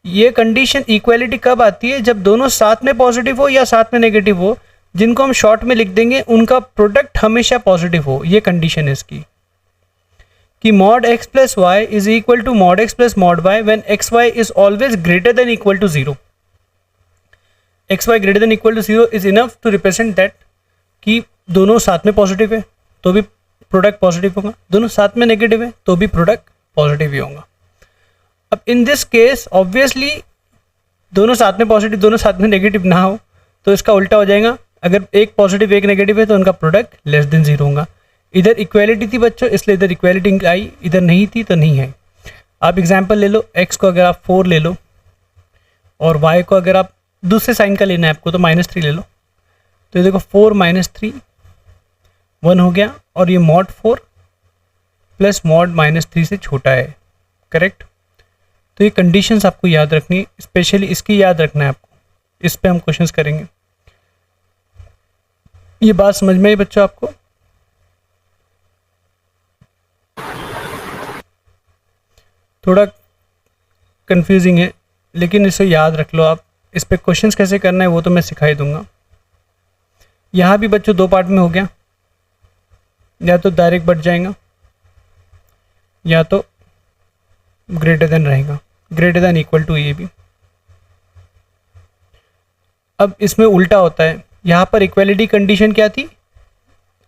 S1: ये कंडीशन इक्वालिटी कब आती है? जब दोनों साथ में पॉजिटिव हो या साथ में नेगेटिव हो, जिनको हम शॉर्ट में लिख देंगे उनका प्रोडक्ट हमेशा पॉजिटिव हो। ये कंडीशन है इसकी कि mod x plus y is equal to mod x plus mod y when x y is always greater than equal to 0। X y greater than equal to 0 is enough to represent that कि दोनों साथ में पॉजिटिव है तो भी प्रोडक्ट पॉजिटिव होगा, दोनों साथ में नेगेटिव है तो भी प्रोडक्ट पॉजिटिव ही होगा। अब इन दिस केस ऑब्वियसली दोनों साथ में पॉजिटिव दोनों साथ में नेगेटिव ना हो तो इसका उल्टा हो जाएगा। अगर एक पॉजिटिव एक नेगेटिव है तो उनका प्रोडक्ट लेस देन 0 होगा। इधर इक्वालिटी थी बच्चों, इसलिए इधर इक्वालिटी आई, इधर नहीं थी तो नहीं है। आप एग्जाम्पल ले लो, x को अगर आप 4 ले लो और y को अगर आप दूसरे साइन का लेना है आपको तो -3 ले लो। तो ये देखो 4 - 3 1 हो गया, और ये mod 4 प्लस mod -3 से छोटा है, करेक्ट। तो ये कंडीशंस आपको याद रखनी है, स्पेशली इसकी याद रखना है आपको, इस पे हम क्वेश्चंस करेंगे। ये बात समझ में आई बच्चों आपको? थोड़ा कंफ्यूजिंग है लेकिन इसे याद रख लो आप। इस पे क्वेश्चंस कैसे करना है वो तो मैं सिखाई दूंगा। यहाँ भी बच्चों 2 पार्ट में हो गया, या तो डायरेक्ट बढ़ जाएगा या तो ग्रेटर देन रहेगा, ग्रेटर देन इक्वल टू ये भी। अब इसमें उल्टा होता है, यहाँ पर इक्वालिटी कंडीशन क्या थी,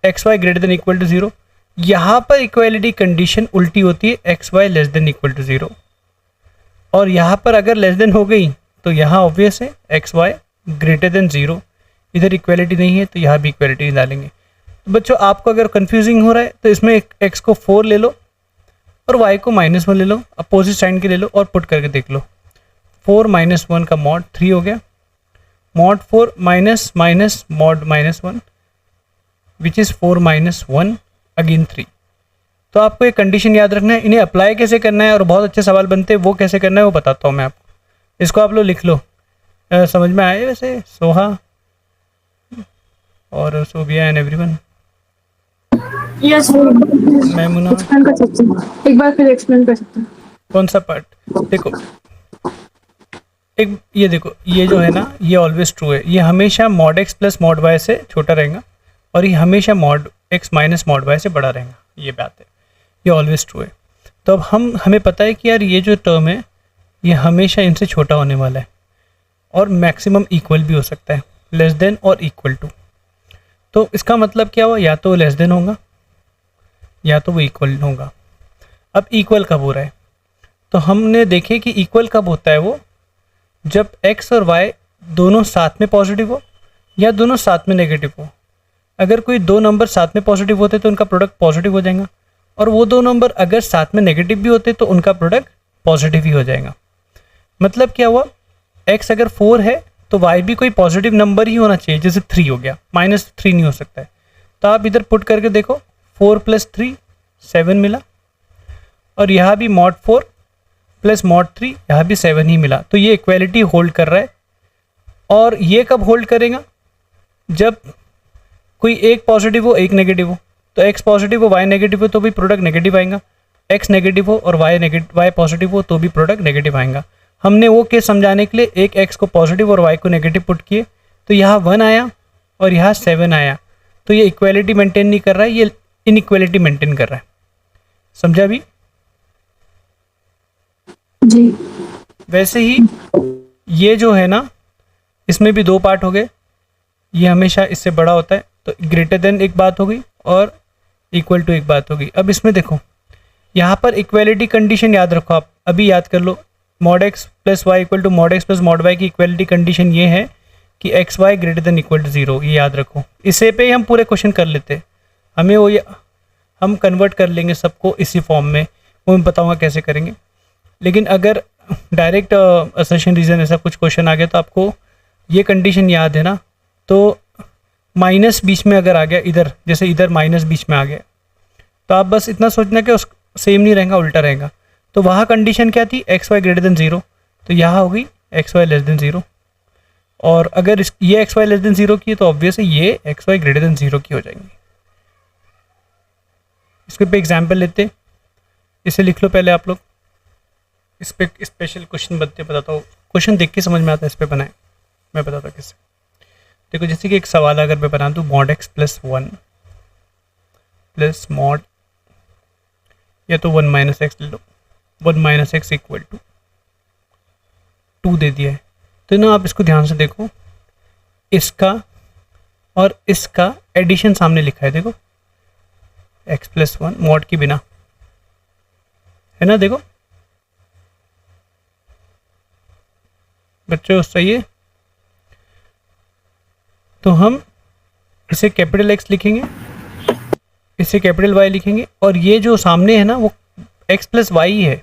S1: x y greater than equal to 0। यहाँ पर इक्वालिटी कंडीशन उल्टी होती है, x y less than equal to 0। और यहाँ पर अगर लेस देन हो गई तो यहाँ ऑब्वियस है एक्स वाई ग्रेटर देन 0। इधर इक्वालिटी नहीं है तो यहाँ भी इक्वालिटी डालेंगे। तो बच्चों आपको अगर कंफ्यूजिंग हो रहा है तो इसमें एक्स को 4 ले लो और y को -1 ले लो, अपोजिट साइन के ले लो और पुट करके देख लो। 4 - 1 का mod 3 हो गया, mod 4 minus minus mod -1 which is 4 - 1 again 3। तो आपको एक कंडीशन याद रखना है, इन्हें अप्लाई कैसे करना है और बहुत अच्छे सवाल बनते हैं वो कैसे करना है वो बताता हूँ मैं आपको। इसको आप लोग लिख लो। समझ में आए वैसे सोहा और Sobia and everyone?
S4: Yes
S1: Maimuna
S4: explain कर सकते हैं, एक बार फिर एक्सप्लेन कर सकते हैं।
S1: कौन सा पार्ट? देखो एक ये देखो, ये जो है ना ये ऑलवेज ट्रू है, ये हमेशा mod x प्लस mod y से छोटा रहेगा और ये हमेशा mod x minus mod y से बड़ा रहेगा, ये बात है, ये ऑलवेज ट्रू है। तो अब हमें पता है कि यार ये जो टर्म है ये हमेशा इनसे छोटा होने वाला है और मैक्सिमम इक्वल भी हो सकता है, लेस देन और इक्वल टू। तो इसका मतलब क्या हुआ, या तो लेस देन होगा या तो वो इक्वल होगा। अब इक्वल कब हो रहा है, तो हमने देखे कि इक्वल कब होता है वो जब x और y दोनों साथ में पॉजिटिव हो या दोनों साथ में नेगेटिव हो। अगर कोई 2 नंबर साथ में पॉजिटिव होते तो उनका प्रोडक्ट पॉजिटिव हो जाएगा, और वो 2 नंबर अगर साथ में नेगेटिव भी होते तो उनका प्रोडक्ट पॉजिटिव ही हो जाएगा। मतलब क्या हुआ, x अगर 4 है तो y भी कोई पॉजिटिव नंबर ही होना चाहिए, जैसे 3 हो गया, -3 नहीं हो सकता है। तो आप इधर पुट करके देखो, 4 + 3 7 मिला, और यहाँ भी mod 4 प्लस mod 3 यहाँ भी 7 ही मिला। तो ये इक्वालिटी होल्ड कर रहा है। और ये कब होल्ड करेगा, जब कोई एक पॉजिटिव हो एक नेगेटिव हो। तो x पॉजिटिव हो y नेगेटिव हो तो भी प्रोडक्ट नेगेटिव आएगा, x नेगेटिव हो और y पॉजिटिव हो तो भी प्रोडक्ट नेगेटिव आएगा। हमने वो केस समझाने के लिए एक x को पॉजिटिव और y को नेगेटिव पुट किए, तो यहाँ 1 आया और यहाँ 7 आया। तो ये इक्वालिटी मेंटेन नहीं कर रहा है, ये इनइक्वालिटी मेंटेन कर रहा है। समझा भी?
S4: जी
S1: वैसे ही ये जो है ना इसमें भी 2 पार्ट हो गए, ये हमेशा इससे बड़ा होता है तो ग्रेटर देन एक बात हो गई और इक्वल टू एक बात हो गई। अब इसमें देखो यहाँ पर इक्वालिटी कंडीशन याद रखो, आप अभी याद कर लो, mod x plus y equal to mod x प्लस mod y की इक्वालिटी कंडीशन ये है कि x y greater than equal to 0, ये याद रखो। इसे पे ही हम पूरे क्वेश्चन कर लेते, हमें वो हम कन्वर्ट कर लेंगे सबको इसी फॉर्म में, वो मैं बताऊँगा कैसे करेंगे। लेकिन अगर डायरेक्ट असर्शन रीजन ऐसा कुछ क्वेश्चन आ गया तो आपको ये कंडीशन याद है ना, तो माइनस बीच में अगर आ गया इधर, जैसे इधर माइनस बीच में आ गया, तो आप बस इतना सोचना कि उस सेम नहीं रहेगा, उल्टा रहेगा। तो वहाँ कंडीशन क्या थी, एक्स वाई ग्रेटर देन 0, तो यहाँ होगी एक्स वाई लेस देन 0। और अगर ये एक्स वाई लेस देन 0 की है तो ऑब्वियस है ये एक्स वाई ग्रेटर देन 0 की हो जाएंगी। इसके पे एग्जाम्पल लेते, इसे लिख लो पहले आप लोग। इस पर स्पेशल क्वेश्चन बताता हूँ, क्वेश्चन देख के समझ में आता है, इस पर बनाए मैं बताता हूँ किससे। देखो जैसे कि एक सवाल अगर मैं बना दूँ mod x plus 1 plus mod, या तो 1 माइनस एक्स ले लो, 1 माइनस एक्स इक्वल टू 2 दे दिया है। तो ना आप इसको ध्यान से देखो, इसका और इसका एडिशन सामने लिखा है, देखो x प्लस 1 mod के बिना, है ना। देखो बच्चों सही है। तो हम इसे कैपिटल एक्स लिखेंगे, इसे कैपिटल वाई लिखेंगे, और ये जो सामने है ना वो एक्स प्लस वाई है।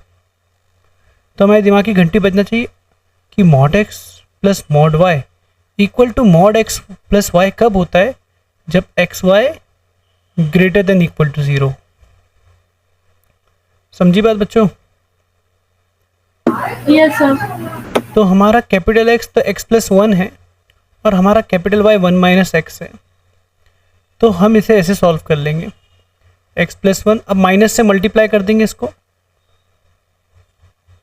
S1: तो हमारे दिमाग की घंटी बजना चाहिए कि mod x plus mod y equal to mod x plus y कब होता है, जब x y greater than equal to 0। समझी बात बच्चों?
S4: Yes sir.
S1: तो हमारा कैपिटल एक्स तो एक्स प्लस 1 है और हमारा कैपिटल वाई 1 माइनस एक्स है। तो हम इसे ऐसे सॉल्व कर लेंगे, एक्स प्लस 1, अब माइनस से मल्टीप्लाई कर देंगे इसको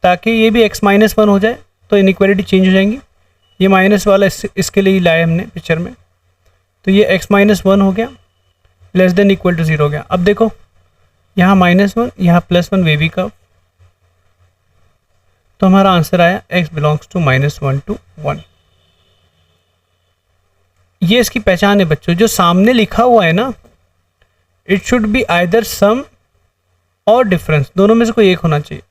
S1: ताकि ये भी x माइनस 1 हो जाए, तो इनइक्वालिटी चेंज हो जाएंगी। ये माइनस वाला इसके लिए ही लाया हमने पिक्चर में, तो ये x माइनस 1 हो गया, लेस देन इक्वल टू 0 हो गया। अब देखो यहाँ -1 यहाँ +1 वेवी कर्व, तो हमारा आंसर आया x बिलोंग्स टू -1 to 1। ये इसकी पहचान है बच्चों, जो सामने लिखा हुआ है ना, इट शुड बी आइदर सम और डिफरेंस, दोनों में से कोई एक होना चाहिए।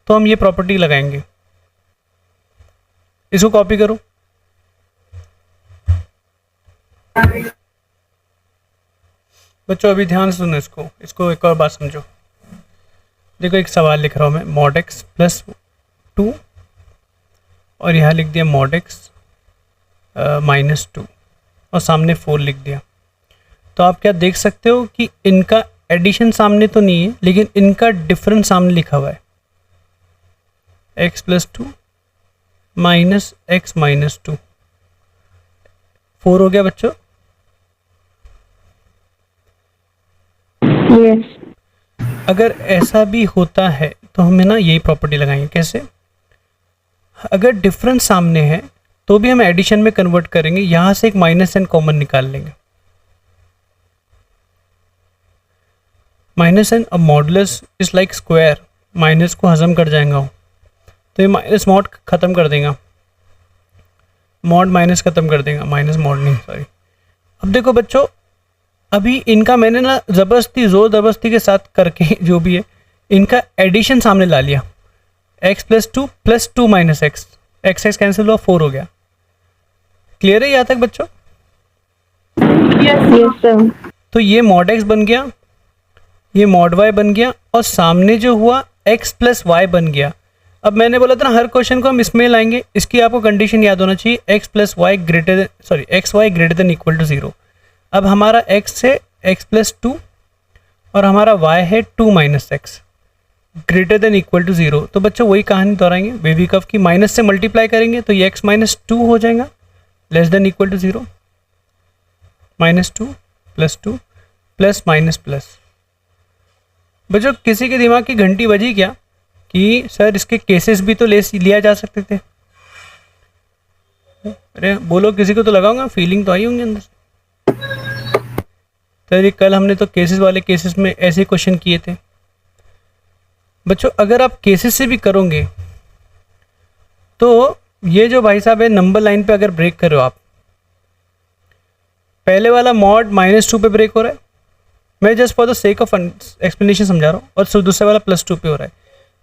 S1: तो हम ये प्रॉपर्टी लगाएंगे, इसको कॉपी करो। बच्चों अभी ध्यान से सुनो इसको एक और बात समझो। देखो एक सवाल लिख रहा हूँ मैं, मॉड एक्स प्लस 2 और यहाँ लिख दिया मॉड एक्स -2 और सामने 4 लिख दिया। तो आप क्या देख सकते हो कि इनका एडिशन सामने तो नहीं है, लेकिन इनका डिफरेंस सामने लिखा हुआ है, x plus 2 minus x minus 2, 4 हो गया बच्चों।
S4: यस।
S1: अगर ऐसा भी होता है तो हमें ना यही प्रॉपर्टी लगाएंगे। कैसे? अगर डिफरेंस सामने है तो भी हम एडिशन में कन्वर्ट करेंगे, यहां से एक माइनस एन कॉमन निकाल लेंगे। माइनस एन, अब modulus is like square, minus को हजम कर जाएगा वो, तो ये माइनस मॉड खत्म कर देगा, मॉड माइनस खत्म कर देगा, माइनस मॉड नहीं, सॉरी। अब देखो बच्चों, अभी इनका मैंने ना ज़बरदस्ती जोर ज़बरदस्ती के साथ करके जो भी है इनका एडिशन सामने ला लिया, x plus 2 plus 2 minus x, x cancel हुआ, 4 हो गया। क्लियर है यहाँ तक बच्चों?
S4: Yes sir.
S1: तो ये मॉड एक्स बन गया, ये मॉड वाई बन गया, और सामने जो हुआ x प्लस वाई बन गया। अब मैंने बोला था ना हर क्वेश्चन को हम इसमें लाएंगे, इसकी आपको कंडीशन याद होना चाहिए, x plus y greater sorry x y greater than equal to 0। अब हमारा x है x प्लस 2 और हमारा y है 2 minus x greater than equal to 0। तो बच्चों वही कहानी दोहराएंगे, वेवी कर्व की माइनस से मल्टीप्लाई करेंगे तो ये x माइनस 2 हो जाएगा, less than equal to 0, -2 plus 2 plus minus plus. बच्चों किसी के दिमाग की घंटी बजी क्या कि सर इसके केसेस भी तो लिया जा सकते थे? अरे बोलो, किसी को तो लगाऊंगा, फीलिंग तो आई होंगी अंदर से। तो कल हमने तो केसेस वाले केसेस में ऐसे क्वेश्चन किए थे बच्चों। अगर आप केसेस से भी करोगे तो ये जो भाई साहब है नंबर लाइन पे अगर ब्रेक करो आप, पहले वाला मॉड -2 पे ब्रेक हो रहा है, मैं just for the sake of explanation समझा रहा हूँ, और दूसरे वाला +2 पे हो रहा है।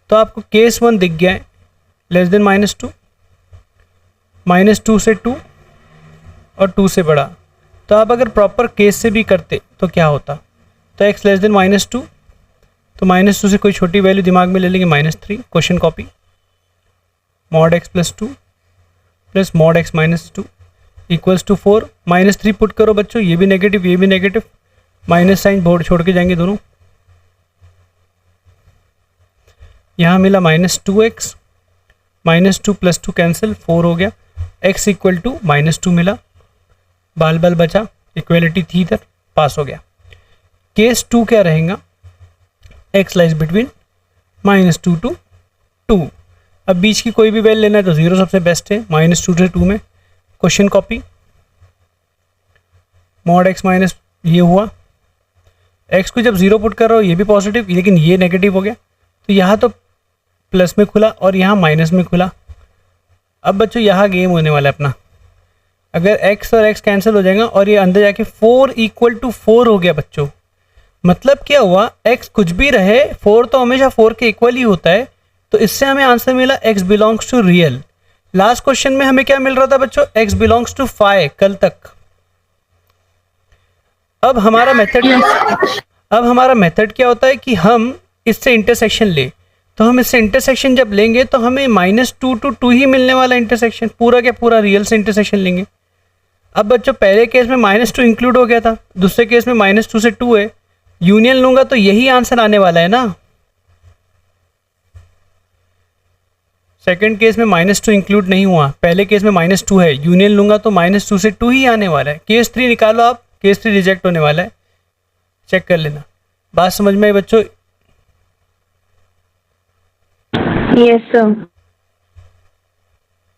S1: तो आपको केस 1 दिख गया है, लेस देन -2, -2 से 2 और 2 से बड़ा। तो आप अगर प्रॉपर केस से भी करते तो क्या होता? तो x लेस देन -2, तो -2 से कोई छोटी वैल्यू दिमाग में ले लेंगे, -3, question copy, mod x plus 2 plus mod x minus 2 equals to 4, -3 put करो बच्चों, ये भी नेगेटिव ये भी नेगेटिव, माइनस साइन बोर्ड छोड़ के जाएंगे दोनों। यहाँ मिला -2x, -2 प्लस 2 कैंसिल, 4 हो गया, x इक्वल टू -2 मिला, बाल बाल बचा, इक्वलिटी थी इधर, पास हो गया। केस 2 क्या रहेगा? x lies between -2 to 2। अब बीच की कोई भी वैल्यू लेना है तो 0 सबसे बेस्ट है, -2 से 2 में question copy, mod x minus ये हुआ, x को जब 0 पुट कर रहा हो ये भी पॉजिटिव, लेकिन ये नेगेटिव हो गया, तो यहाँ तो प्लस में खुला और यहाँ माइनस में खुला। अब बच्चों यहाँ गेम होने वाला है अपना, अगर x और x कैंसिल हो जाएगा और ये अंदर जाके 4 इक्वल टू 4 हो गया बच्चों। मतलब क्या हुआ, x कुछ भी रहे 4 तो हमेशा 4 के इक्वल ही होता है। तो इससे हमें आंसर मिला x belongs to real, last question में हमें क्या मिल रहा था बच्चों, x बिलोंग्स टू फाई कल तक। अब हमारा मेथड क्या होता है कि हम इससे इंटरसेक्शन ले, तो हम इससे इंटरसेक्शन जब लेंगे तो हमें -2 to 2 ही मिलने वाला इंटरसेक्शन, पूरा क्या पूरा रियल से इंटरसेक्शन लेंगे। अब बच्चों पहले केस में -2 इंक्लूड हो गया था, दूसरे केस में -2 से 2 है, यूनियन लूंगा तो यही आंसर आने वाला है ना। सेकंड केस में -2 इंक्लूड नहीं हुआ, पहले केस में -2 है, यूनियन लूंगा तो -2 से 2 ही आने वाला है। केस 3 निकालो आप, केस 3 रिजेक्ट होने वाला है, चेक कर लेना। बात समझ में आई बच्चों?
S4: Yes sir.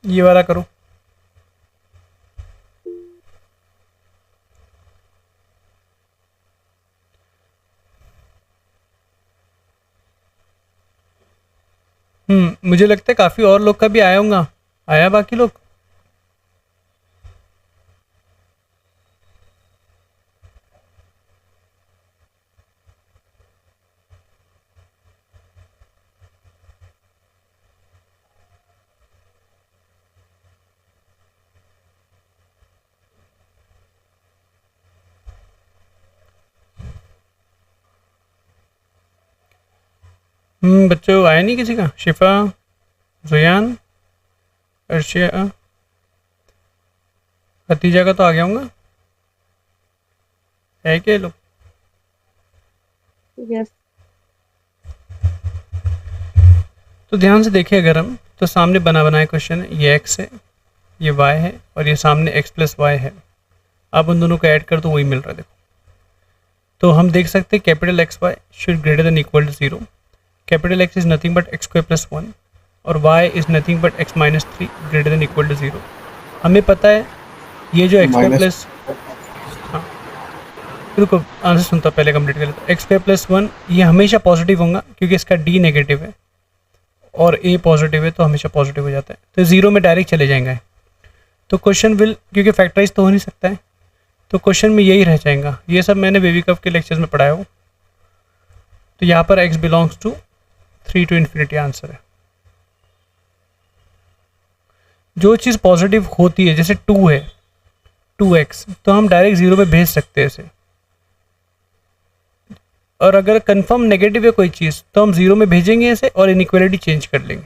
S1: ये वाला करो। मुझे लगता है काफी और लोग का भी आया होगा, आया बाकी लोग? बच्चों आया नहीं किसी का? शिफा, जुयान, अर्शिया, खतीजा का तो आ गया होगा, है क्या लोग?
S4: यस।
S1: तो ध्यान से देखिए, अगर हम तो सामने बना बनाया क्वेश्चन है, ये x है, ये y है और ये सामने x + y है। आप उन दोनों को ऐड कर तो वही मिल रहा है। देखो तो हम देख सकते हैं capital XY should greater than equal to 0, capital X is nothing but x² + 1 और y is nothing but x - 3 greater than equal to 0। हमें पता है ये जो x²+, हाँ रुको आंसर सुनता पहले कंप्लीट कर लेता। x² + 1 ये हमेशा पॉजिटिव होगा क्योंकि इसका d नेगेटिव है और a पॉजिटिव है तो हमेशा पॉजिटिव हो जाता है, तो 0 में डायरेक्ट चले जाएंगे। तो क्वेश्चन विल, क्योंकि फैक्टराइज तो हो नहीं सकता है तो क्वेश्चन में यही रह जाएगा। ये सब मैंने बेबी कप के लेक्चर्स में पढ़ाया हो। तो यहाँ पर x belongs to 3 to ∞ answer है। जो चीज़ पॉजिटिव होती है जैसे 2 है 2x, तो हम डायरेक्ट 0 में भेज सकते हैं इसे, और अगर कंफर्म नेगेटिव है कोई चीज़ तो हम 0 में भेजेंगे इसे और इनइक्वालिटी चेंज कर लेंगे।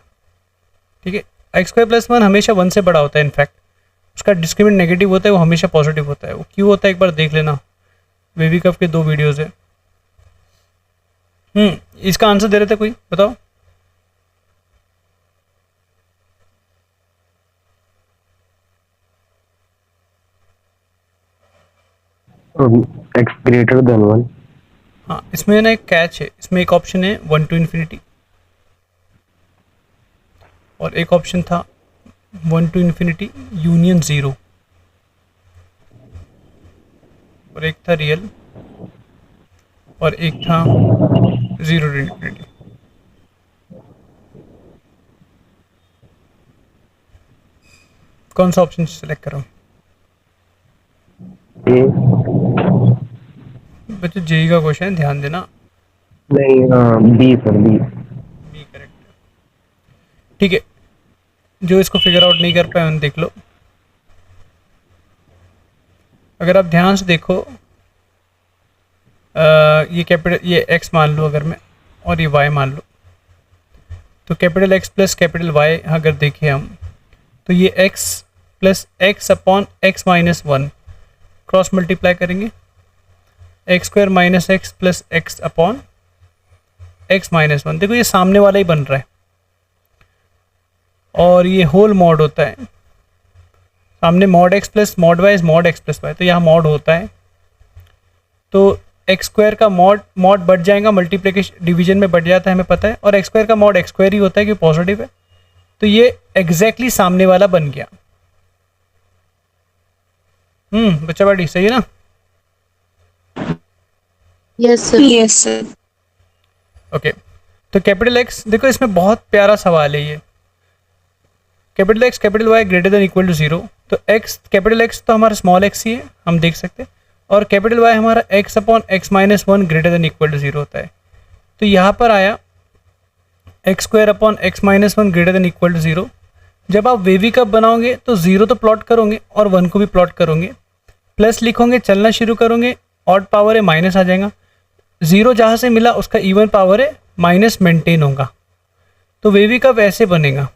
S1: ठीक है, x² + 1 हमेशा 1 से बड़ा होता है, इनफैक्ट उसका डिस्क्रिमिनेंट नेगेटिव होता है, वो हमेशा पॉजिटिव होता है। वो क्यों होता है एक बार देख लेना, बेबी कप के 2 वीडियोज़ है। इसका आंसर दे रहे थे कोई, बताओ?
S2: x greater than 1।
S1: हाँ, इसमें ना एक कैच है, इसमें एक ऑप्शन है 1 to ∞ और एक ऑप्शन था 1 to ∞ यूनियन 0 और एक था रियल और एक था 0 to ∞। कौन सा ऑप्शन सेलेक्ट करूँ? बच्चों जेई का क्वेश्चन है, ध्यान देना।
S2: नहीं बी सर, बी
S1: करेक्ट है। ठीक है, जो इसको फिगर आउट नहीं कर पाए उन देख लो। अगर आप ध्यान से देखो, ये कैपिटल, ये x मान लो अगर मैं, और ये y मान लो, तो कैपिटल X + कैपिटल Y अगर देखें हम, तो ये x + x upon x - 1 cross multiply करेंगे, x² - x + x upon x - 1। देखो ये सामने वाला ही बन रहा है और ये होल मॉड होता है, सामने mod x + mod y is mod x + y, तो यहाँ मॉड होता है। तो x² का मॉड बढ़ जाएगा, मल्टीप्लिकेशन डिवीजन में बढ़ जाता है, हमें पता है, और x² का मॉड x² ही होता है क्योंकि पॉजिटिव है। तो ये एग्जैक्टली सामने वाला बन गया। बच्चा बाटी सही है ना?
S6: Yes sir. Yes sir.
S1: Okay, तो कैपिटल X, देखो इसमें बहुत प्यारा सवाल है ये, capital X capital Y greater than equal to 0। तो x कैपिटल X तो हमारा स्मॉल x ही है, हम देख सकते हैं, और कैपिटल Y हमारा x upon x - 1 greater than equal to 0 होता है। तो यहाँ पर आया x² upon x - 1 greater than equal to 0, जब आप वेवी कप बनाओगे तो 0 तो प्लॉट करोगे और 1 को भी प्लॉट करोगे, प्लस लिखोगे, चलना शुरू करोगे, ऑड पावर है माइनस आ जाएगा, 0 जहाँ से मिला उसका इवन पावर है माइनस मेंटेन होगा, तो वेवी कप ऐसे बनेगा।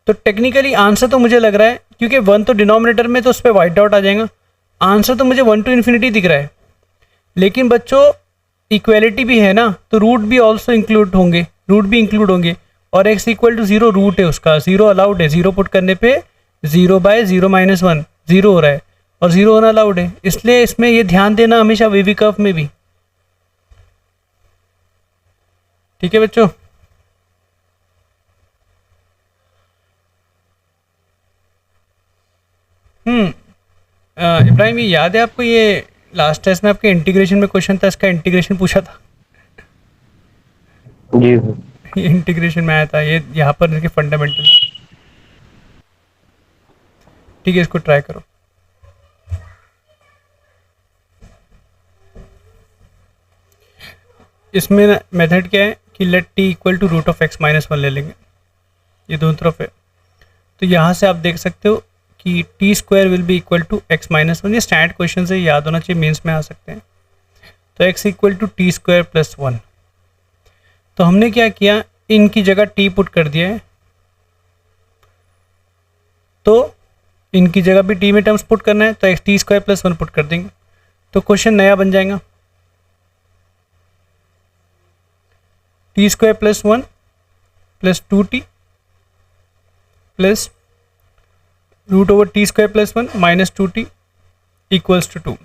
S1: तो टेक्निकली आंसर तो मुझे लग रहा है, क्योंकि 1 तो डिनोमिनेटर में तो उस पर वाइट डॉट आ जाएगा, आंसर तो मुझे 1 to infinity दिख रहा है। लेकिन बच्चों इक्वेलिटी भी है ना, तो रूट भी ऑल्सो इंक्लूड होंगे, रूट भी इंक्लूड होंगे, और x इक्वल टू 0 रूट है उसका, 0 अलाउड है, 0 पुट करने पे 0/0 - 1 0 हो रहा है और 0 होना अलाउड है, इसलिए इसमें ये ध्यान देना हमेशा वेवी कर्व में भी। ठीक है बच्चों, इब्राहिम ये याद है आपको, ये लास्ट टेस्ट में आपके इंटीग्रेशन में क्वेश्चन था, इसका इंटीग्रेशन पूछा था,
S2: जी सर।
S1: ये इंटीग्रेशन में आया था, ये यहाँ पर इसके फंडामेंटल। ठीक है, इसको ट्राई करो। इसमें मेथड क्या है कि let t equal to root of x minus 1 ले लेंगे, ये दोनों तरफ है, तो यहाँ से आप देख सकते हो कि t square will be equal to x minus 1, ये स्टैंडर्ड क्वेश्चन से याद होना चाहिए, मेंस में आ सकते हैं। तो x equal to t square plus 1, तो हमने क्या किया, इनकी जगह t पुट कर दिया है, तो इनकी जगह भी t में टर्म्स पुट करना है, तो x t square plus 1 put कर देंगे, तो क्वेश्चन नया बन जाएगा, t square plus 1 plus 2t plus root over t square plus 1 minus 2t equals to 2।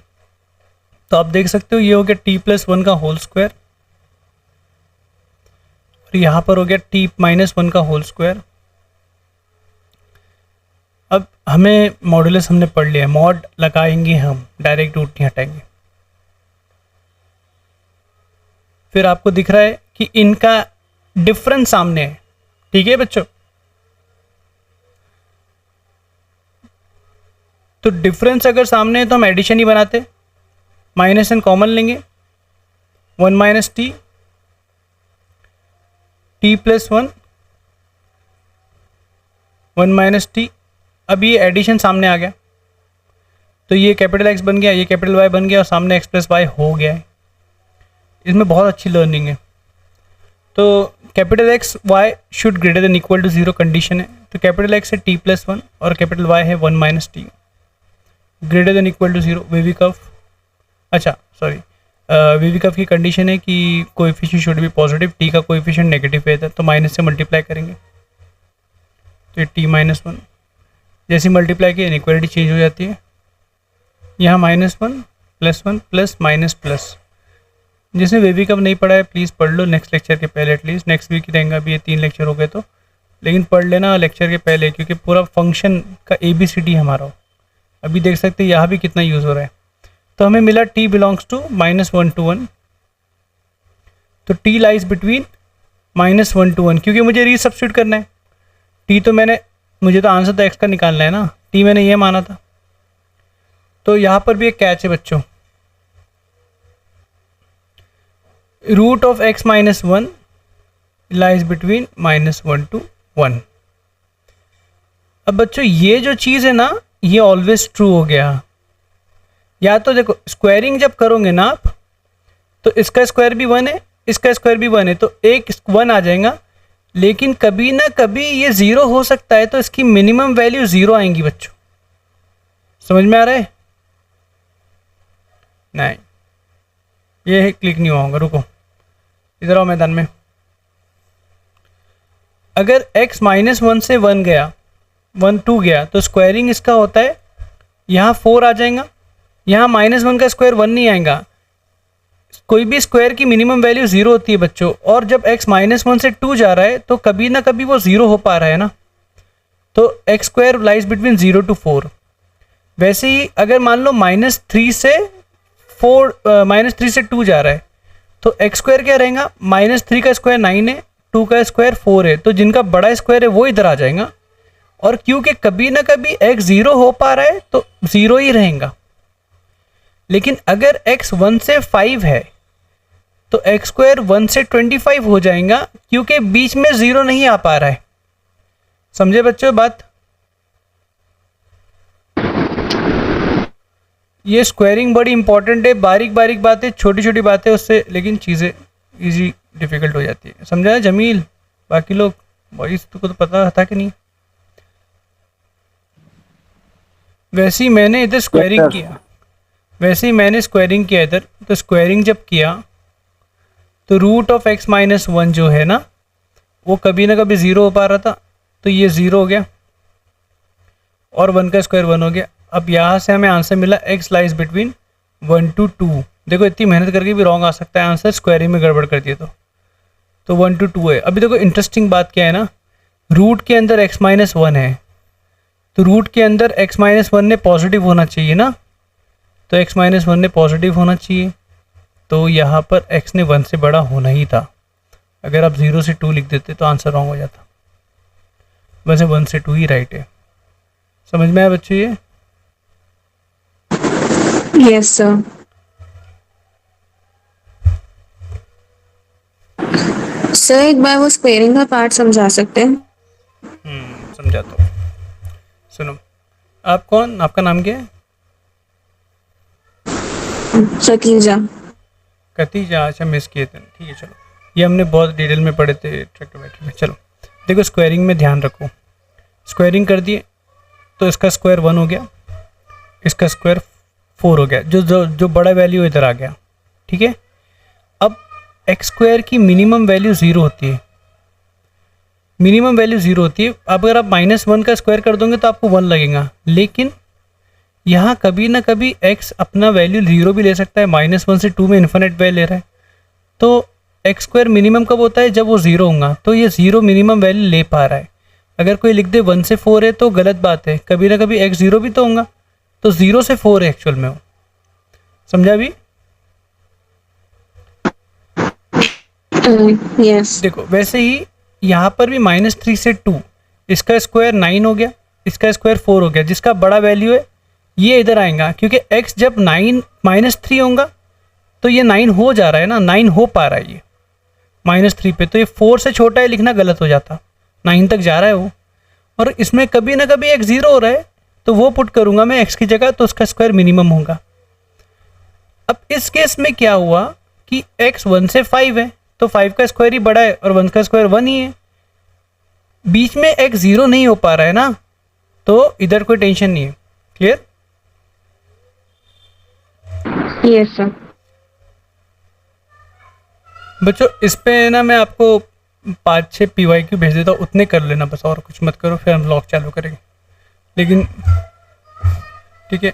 S1: तो आप देख सकते हो ये हो गया t प्लस 1 का होल स्क्वायर, और यहाँ पर हो गया t माइनस 1 का होल स्क्वायर। अब हमें मॉडुलस हमने पढ़ लिया है, मॉड लगाएंगे हम, डायरेक्ट रूट नहीं हटाएंगे। फिर आपको दिख रहा है कि इनका डिफरेंस सामने है, ठीक है बच्चों, तो डिफरेंस अगर सामने है तो हम एडिशन ही बनाते, माइनस एन कॉमन लेंगे, 1 minus T, T plus 1, 1 minus T. अब ये एडिशन सामने आ गया, तो ये कैपिटल एक्स बन गया, ये कैपिटल वाई बन गया, और सामने एक्स प्लस वाई हो गया है। इसमें बहुत अच्छी लर्निंग है। तो capital x y should greater than equal to 0 condition है, तो कैपिटल एक्स है t प्लस 1 और कैपिटल वाई है 1 minus t, greater than equal to 0 wavy curve. अच्छा सॉरी, वेवी कर्व की कंडीशन है कि coefficient should be positive, t का कोएफिशिएंट नेगेटिव है, तो माइनस से मल्टीप्लाई करेंगे, तो ये t माइनस 1, जैसे मल्टीप्लाई की इनइक्वालिटी चेंज हो जाती है, यहाँ -1 +1 प्लस माइनस प्लस। जिसने वेवी कर्व नहीं पढ़ा है प्लीज़ पढ़ लो नेक्स्ट लेक्चर के पहले, एटलीस्ट नेक्स्ट वीक रहेगा, अभी ये 3 लेक्चर हो गए तो, लेकिन पढ़ लेना लेक्चर के पहले, क्योंकि पूरा फंक्शन का ABCD हमारा हो। अभी देख सकते हैं यहाँ भी कितना यूज़ हो रहा है। तो हमें मिला t बिलोंग्स टू -1 to 1, तो t लाइज बिटवीन -1 to 1, क्योंकि मुझे रीसब्स्टिट्यूट करना है। t तो मुझे तो आंसर तो x का निकालना है ना, t मैंने ये माना था। तो यहाँ पर भी एक कैच है बच्चों, root of x minus 1 lies between -1 to 1। अब बच्चों ये जो चीज़ है ना, ये ऑलवेज ट्रू हो गया। या तो देखो स्क्वायरिंग जब करोगे ना आप, तो इसका स्क्वायर भी 1 है, इसका स्क्वायर भी 1 है, तो एक 1 आ जाएगा, लेकिन कभी ना कभी ये 0 हो सकता है, तो इसकी मिनिमम वैल्यू 0 आएंगी बच्चों। समझ में आ रहा है? नहीं, ये क्लिक नहीं होगा, रुको इधर आओ मैदान में। अगर x -1 से 1 गया, 1 2 गया, तो स्क्वायरिंग इसका होता है, यहाँ 4 आ जाएगा, यहाँ -1 का स्क्वायर 1 नहीं आएगा। कोई भी स्क्वायर की मिनिमम वैल्यू 0 होती है बच्चों, और जब x -1 से 2 जा रहा है तो कभी ना कभी वो 0 हो पा रहा है ना, तो x square lies between 0 to 4। वैसे ही अगर मान लो -3 से 2 जा रहा है, तो x स्क्वायर क्या रहेगा, -3 का स्क्वायर 9 है, 2 का स्क्वायर 4 है, तो जिनका बड़ा स्क्वायर है वो इधर आ जाएगा। और क्योंकि कभी ना कभी x 0 हो पा रहा है तो 0 ही रहेगा। लेकिन अगर x 1 से 5 है तो x स्क्वायर 1 से 25 हो जाएगा, क्योंकि बीच में 0 नहीं आ पा रहा है। समझे बच्चों बात? ये स्क्वायरिंग बड़ी इंपॉर्टेंट है, बारीक बारीक बातें, छोटी छोटी बातें उससे लेकिन चीज़ें इजी डिफ़िकल्ट हो जाती है। समझा है जमील? बाकी लोग बॉयज़ को तो पता था कि नहीं? वैसे ही मैंने इधर स्क्वायरिंग
S5: sir.
S1: किया, वैसे ही मैंने स्क्वायरिंग किया इधर। तो स्क्वायरिंग जब किया तो रूट ऑफ x माइनस 1 जो है ना वो कभी ना कभी ज़ीरो हो पा रहा था, तो ये ज़ीरो हो गया और 1 का स्क्वायर 1 हो गया। अब यहाँ से हमें आंसर मिला x लाइज बिटवीन 1 to 2। देखो इतनी मेहनत करके भी रॉन्ग आ सकता है आंसर, स्क्वायरिंग में गड़बड़ कर दिए तो 1 to 2 है। अभी देखो इंटरेस्टिंग बात क्या है ना, रूट के अंदर x माइनस 1 है, तो रूट के अंदर x माइनस 1 ने पॉजिटिव होना चाहिए ना, तो x माइनस 1 ने पॉजिटिव होना चाहिए, तो यहाँ पर x ने 1 से बड़ा होना ही था। अगर आप 0 से 2 लिख देते तो आंसर रॉन्ग हो जाता। वैसे 1 से 2 ही राइट है। समझ में आया बच्चों ये?
S6: Yes, sir. सर एक बार वो स्क्वेयरिंग का पार्ट समझा सकते हैं?
S1: समझाता हूँ, सुनो। आप कौन, आपका नाम क्या है?
S6: शकीजा।
S1: कतीजा, अच्छा मिस किए थे, ठीक है चलो। ये हमने बहुत डिटेल में पढ़े थे ट्रिग्नोमेट्री में। चलो देखो स्क्वायरिंग में ध्यान रखो, स्क्वायरिंग कर दिए तो इसका स्क्वायर 1 हो गया, इसका स्क्वायर 4 हो गया, जो बड़ा वैल्यू इधर आ गया, ठीक है। अब एक्स स्क्वायर की मिनिमम वैल्यू 0 होती है, मिनिमम वैल्यू 0 होती है। अब अगर आप -1 का स्क्वायर कर दोगे तो आपको 1 लगेगा, लेकिन यहाँ कभी ना कभी x अपना वैल्यू 0 भी ले सकता है। -1 से 2 में इन्फिनिट वैल्यू ले रहा है, तो एक्स स्क्वायर मिनिमम कब होता है? जब वो 0 होगा, तो ये 0 मिनिमम वैल्यू ले पा रहा है। अगर कोई लिख दे 1 से 4 है तो गलत बात है, कभी ना कभी x 0 भी तो होगा, तो 0 से 4 है एक्चुअल में वो। समझा भी?
S6: यस।
S1: देखो वैसे ही यहाँ पर भी -3 से 2, इसका स्क्वायर 9 हो गया, इसका स्क्वायर 4 हो गया, जिसका बड़ा वैल्यू है ये इधर आएगा, क्योंकि x जब 9 -3 होगा तो ये 9 हो जा रहा है ना, 9 हो पा रहा है ये -3 पे, तो ये 4 से छोटा है लिखना गलत हो जाता, 9 तक जा रहा है वो। और इसमें कभी ना कभी x 0 हो रहा है, तो वो पुट करूँगा मैं x की जगह, तो उसका स्क्वायर मिनिमम होगा। अब इस केस में क्या हुआ कि x 1 से 5 है, तो 5 का स्क्वायर ही बड़ा है और 1 का स्क्वायर 1 ही है, बीच में x 0 नहीं हो पा रहा है ना, तो इधर कोई टेंशन नहीं है। क्लियर?
S4: Yes, sir.
S1: बच्चों इस पे ना मैं आपको 5-6 PYQ भेज देता हूँ, उतने कर लेना बस, और कुछ मत करो, फिर हम ब्लॉग चालू करेंगे। लेकिन ठीक है,